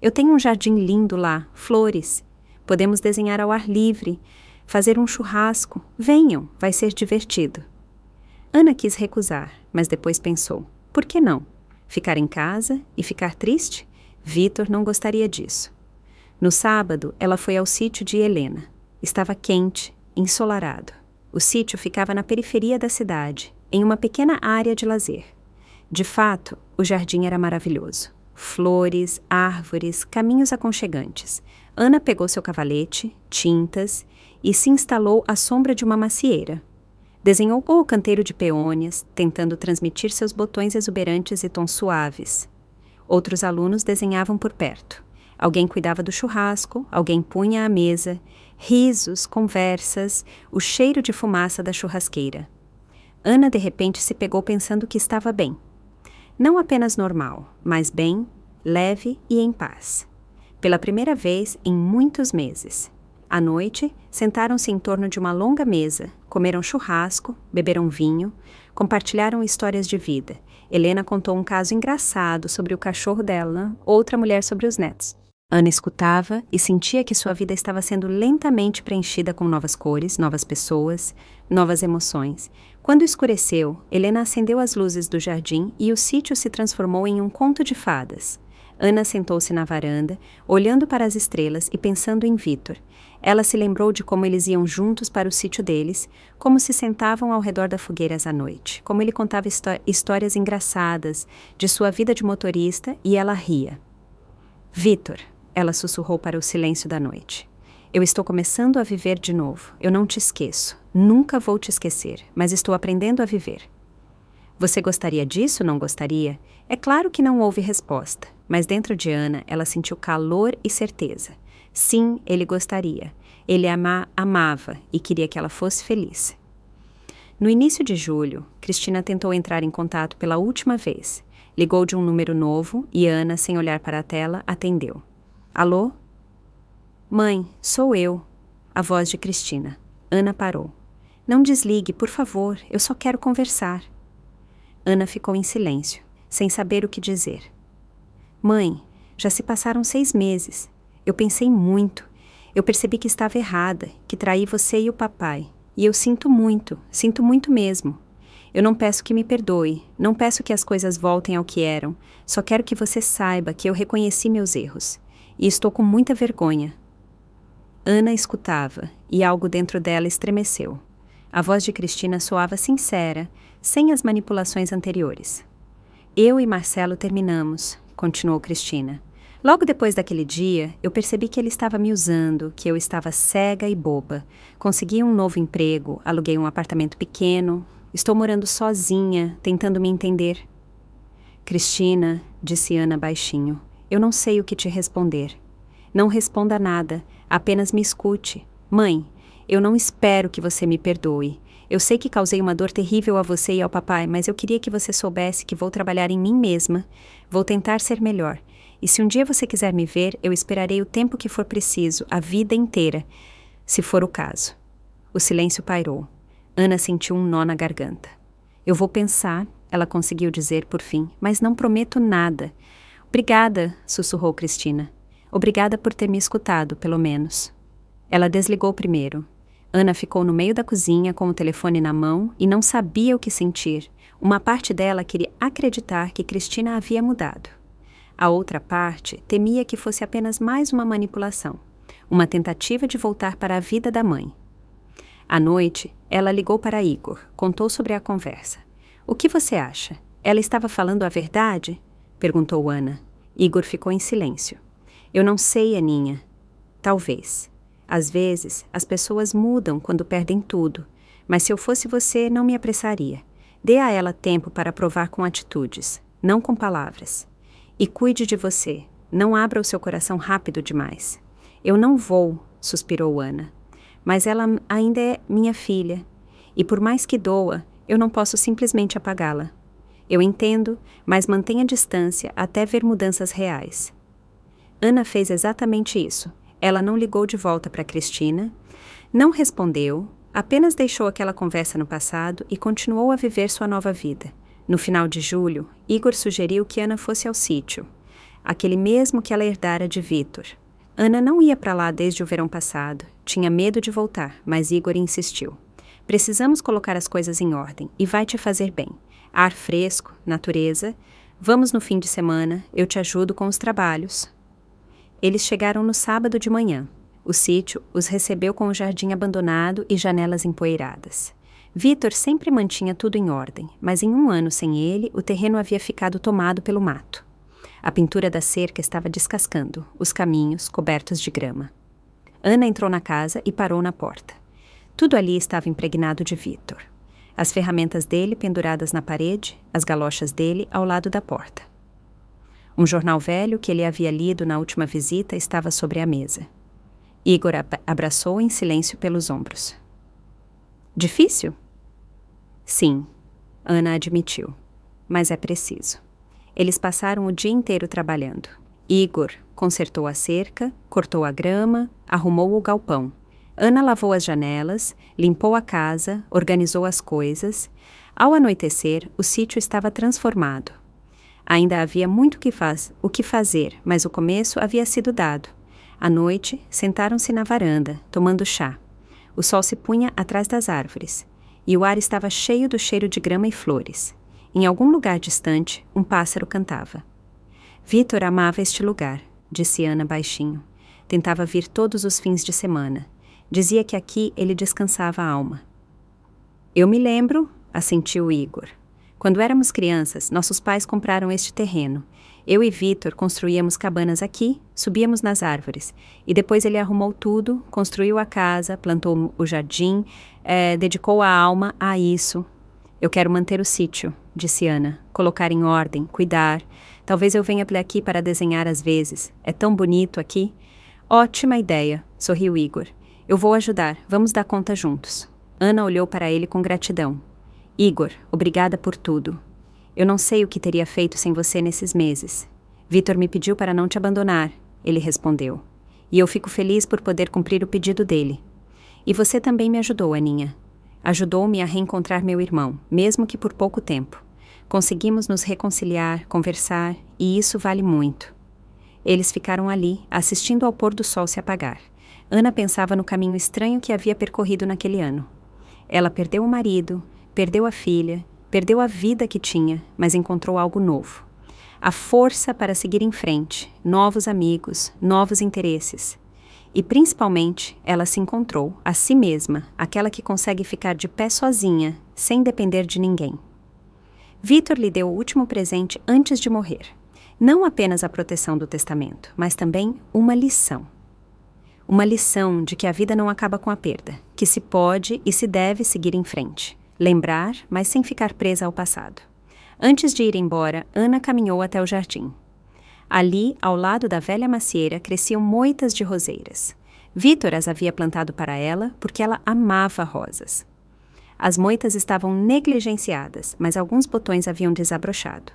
Eu tenho um jardim lindo lá, flores. Podemos desenhar ao ar livre, fazer um churrasco. Venham, vai ser divertido. Ana quis recusar, mas depois pensou, por que não? Ficar em casa e ficar triste? Vitor não gostaria disso. No sábado, ela foi ao sítio de Helena. Estava quente, ensolarado. O sítio ficava na periferia da cidade, em uma pequena área de lazer. De fato, o jardim era maravilhoso. Flores, árvores, caminhos aconchegantes. Ana pegou seu cavalete, tintas e se instalou à sombra de uma macieira. Desenhou o canteiro de peônias, tentando transmitir seus botões exuberantes e tons suaves. Outros alunos desenhavam por perto. Alguém cuidava do churrasco, alguém punha a mesa, risos, conversas, o cheiro de fumaça da churrasqueira. Ana de repente se pegou pensando que estava bem. Não apenas normal, mas bem, leve e em paz. Pela primeira vez em muitos meses. À noite, sentaram-se em torno de uma longa mesa, comeram churrasco, beberam vinho, compartilharam histórias de vida. Helena contou um caso engraçado sobre o cachorro dela, outra mulher sobre os netos. Ana escutava e sentia que sua vida estava sendo lentamente preenchida com novas cores, novas pessoas, novas emoções. Quando escureceu, Helena acendeu as luzes do jardim e o sítio se transformou em um conto de fadas. Ana sentou-se na varanda, olhando para as estrelas e pensando em Vitor. Ela se lembrou de como eles iam juntos para o sítio deles, como se sentavam ao redor da fogueira à noite, como ele contava histórias engraçadas de sua vida de motorista e ela ria. Vitor, ela sussurrou para o silêncio da noite. Eu estou começando a viver de novo. Eu não te esqueço. Nunca vou te esquecer, mas estou aprendendo a viver. Você gostaria disso, não gostaria? É claro que não houve resposta, mas dentro de Ana ela sentiu calor e certeza. Sim, ele gostaria. Ele amava e queria que ela fosse feliz. No início de julho, Cristina tentou entrar em contato pela última vez. Ligou de um número novo e Ana, sem olhar para a tela, atendeu. Alô? Mãe, sou eu. A voz de Cristina. Ana parou. Não desligue, por favor, eu só quero conversar. Ana ficou em silêncio, sem saber o que dizer. Mãe, já se passaram 6 meses. Eu pensei muito. Eu percebi que estava errada, que traí você e o papai. E eu sinto muito mesmo. Eu não peço que me perdoe, não peço que as coisas voltem ao que eram. Só quero que você saiba que eu reconheci meus erros. E estou com muita vergonha. Ana escutava, e algo dentro dela estremeceu. A voz de Cristina soava sincera, sem as manipulações anteriores. Eu e Marcelo terminamos, continuou Cristina. Logo depois daquele dia, eu percebi que ele estava me usando, que eu estava cega e boba. Consegui um novo emprego, aluguei um apartamento pequeno, estou morando sozinha, tentando me entender. Cristina, disse Ana baixinho, eu não sei o que te responder. Não responda nada, apenas me escute. Mãe, eu não espero que você me perdoe. Eu sei que causei uma dor terrível a você e ao papai, mas eu queria que você soubesse que vou trabalhar em mim mesma, vou tentar ser melhor. E se um dia você quiser me ver, eu esperarei o tempo que for preciso, a vida inteira, se for o caso. O silêncio pairou. Ana sentiu um nó na garganta. Eu vou pensar, ela conseguiu dizer por fim, mas não prometo nada. Obrigada, sussurrou Cristina. Obrigada por ter me escutado, pelo menos. Ela desligou primeiro. Ana ficou no meio da cozinha com o telefone na mão e não sabia o que sentir. Uma parte dela queria acreditar que Cristina havia mudado. A outra parte temia que fosse apenas mais uma manipulação, uma tentativa de voltar para a vida da mãe. À noite, ela ligou para Igor, contou sobre a conversa. O que você acha? Ela estava falando a verdade? Perguntou Ana. Igor ficou em silêncio. Eu não sei, Aninha. Talvez. Às vezes, as pessoas mudam quando perdem tudo, mas se eu fosse você, não me apressaria. Dê a ela tempo para provar com atitudes, não com palavras. E cuide de você. Não abra o seu coração rápido demais. Eu não vou, suspirou Ana. Mas ela ainda é minha filha. E por mais que doa, eu não posso simplesmente apagá-la. Eu entendo, mas mantenha distância até ver mudanças reais. Ana fez exatamente isso. Ela não ligou de volta para Cristina, não respondeu, apenas deixou aquela conversa no passado e continuou a viver sua nova vida. No final de julho, Igor sugeriu que Ana fosse ao sítio, aquele mesmo que ela herdara de Vitor. Ana não ia para lá desde o verão passado, tinha medo de voltar, mas Igor insistiu. Precisamos colocar as coisas em ordem e vai te fazer bem. Ar fresco, natureza. Vamos no fim de semana, eu te ajudo com os trabalhos. Eles chegaram no sábado de manhã. O sítio os recebeu com o jardim abandonado e janelas empoeiradas. Vitor sempre mantinha tudo em ordem, mas em um ano sem ele, o terreno havia ficado tomado pelo mato. A pintura da cerca estava descascando, os caminhos cobertos de grama. Ana entrou na casa e parou na porta. Tudo ali estava impregnado de Vitor. As ferramentas dele penduradas na parede, as galochas dele ao lado da porta. Um jornal velho que ele havia lido na última visita estava sobre a mesa. Igor abraçou em silêncio pelos ombros. Difícil? Sim, Ana admitiu. Mas é preciso. Eles passaram o dia inteiro trabalhando. Igor consertou a cerca, cortou a grama, arrumou o galpão. Ana lavou as janelas, limpou a casa, organizou as coisas. Ao anoitecer, o sítio estava transformado. Ainda havia muito o que fazer, mas o começo havia sido dado. À noite, sentaram-se na varanda, tomando chá. O sol se punha atrás das árvores, e o ar estava cheio do cheiro de grama e flores. Em algum lugar distante, um pássaro cantava. Vitor amava este lugar, disse Ana baixinho. Tentava vir todos os fins de semana. Dizia que aqui ele descansava a alma. Eu me lembro, assentiu Igor. Quando éramos crianças, nossos pais compraram este terreno. Eu e Vitor construíamos cabanas aqui, subíamos nas árvores. E depois ele arrumou tudo, construiu a casa, plantou o jardim, dedicou a alma a isso. Eu quero manter o sítio, disse Ana. Colocar em ordem, cuidar. Talvez eu venha por aqui para desenhar às vezes. É tão bonito aqui. Ótima ideia, sorriu Igor. Eu vou ajudar, vamos dar conta juntos. Ana olhou para ele com gratidão. Igor, obrigada por tudo. Eu não sei o que teria feito sem você nesses meses. Vitor me pediu para não te abandonar, ele respondeu. E eu fico feliz por poder cumprir o pedido dele. E você também me ajudou, Aninha. Ajudou-me a reencontrar meu irmão, mesmo que por pouco tempo. Conseguimos nos reconciliar, conversar, e isso vale muito. Eles ficaram ali, assistindo ao pôr do sol se apagar. Ana pensava no caminho estranho que havia percorrido naquele ano. Ela perdeu o marido, perdeu a filha, perdeu a vida que tinha, mas encontrou algo novo. A força para seguir em frente, novos amigos, novos interesses. E principalmente, ela se encontrou, a si mesma, aquela que consegue ficar de pé sozinha, sem depender de ninguém. Vitor lhe deu o último presente antes de morrer. Não apenas a proteção do testamento, mas também uma lição. Uma lição de que a vida não acaba com a perda, que se pode e se deve seguir em frente. Lembrar, mas sem ficar presa ao passado. Antes de ir embora, Ana caminhou até o jardim. Ali, ao lado da velha macieira, cresciam moitas de roseiras. Vitor as havia plantado para ela porque ela amava rosas. As moitas estavam negligenciadas, mas alguns botões haviam desabrochado.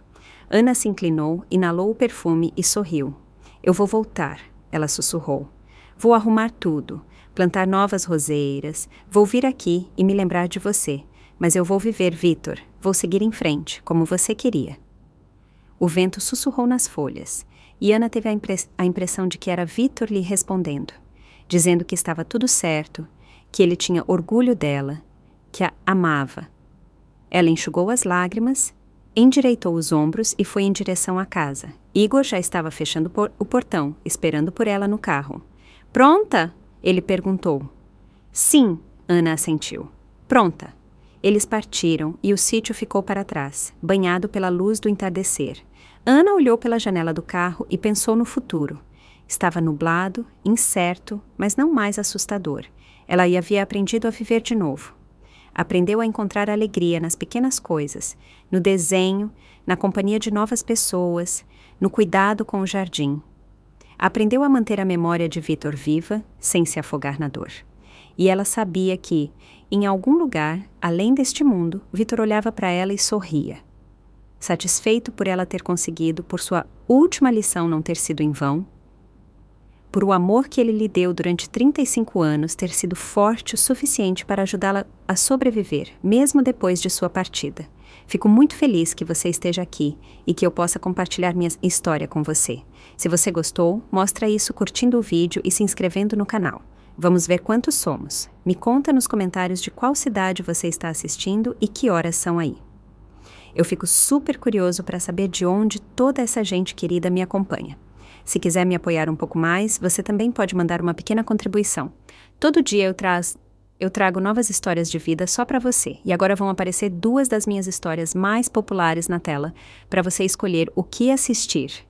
Ana se inclinou, inalou o perfume e sorriu. Eu vou voltar, ela sussurrou. Vou arrumar tudo, plantar novas roseiras, vou vir aqui e me lembrar de você. Mas eu vou viver, Vitor. Vou seguir em frente, como você queria. O vento sussurrou nas folhas, e Ana teve a impressão de que era Vitor lhe respondendo, dizendo que estava tudo certo, que ele tinha orgulho dela, que a amava. Ela enxugou as lágrimas, endireitou os ombros e foi em direção à casa. Igor já estava fechando o portão, esperando por ela no carro. "Pronta?" ele perguntou. "Sim", Ana assentiu. "Pronta." Eles partiram e o sítio ficou para trás, banhado pela luz do entardecer. Ana olhou pela janela do carro e pensou no futuro. Estava nublado, incerto, mas não mais assustador. Ela havia aprendido a viver de novo. Aprendeu a encontrar alegria nas pequenas coisas, no desenho, na companhia de novas pessoas, no cuidado com o jardim. Aprendeu a manter a memória de Vitor viva, sem se afogar na dor. E ela sabia que, em algum lugar, além deste mundo, Vitor olhava para ela e sorria. Satisfeito por ela ter conseguido, por sua última lição não ter sido em vão, por o amor que ele lhe deu durante 35 anos ter sido forte o suficiente para ajudá-la a sobreviver, mesmo depois de sua partida. Fico muito feliz que você esteja aqui e que eu possa compartilhar minha história com você. Se você gostou, mostra isso curtindo o vídeo e se inscrevendo no canal. Vamos ver quantos somos. Me conta nos comentários de qual cidade você está assistindo e que horas são aí. Eu fico super curioso para saber de onde toda essa gente querida me acompanha. Se quiser me apoiar um pouco mais, você também pode mandar uma pequena contribuição. Todo dia eu trago novas histórias de vida só para você. E agora vão aparecer 2 das minhas histórias mais populares na tela para você escolher o que assistir.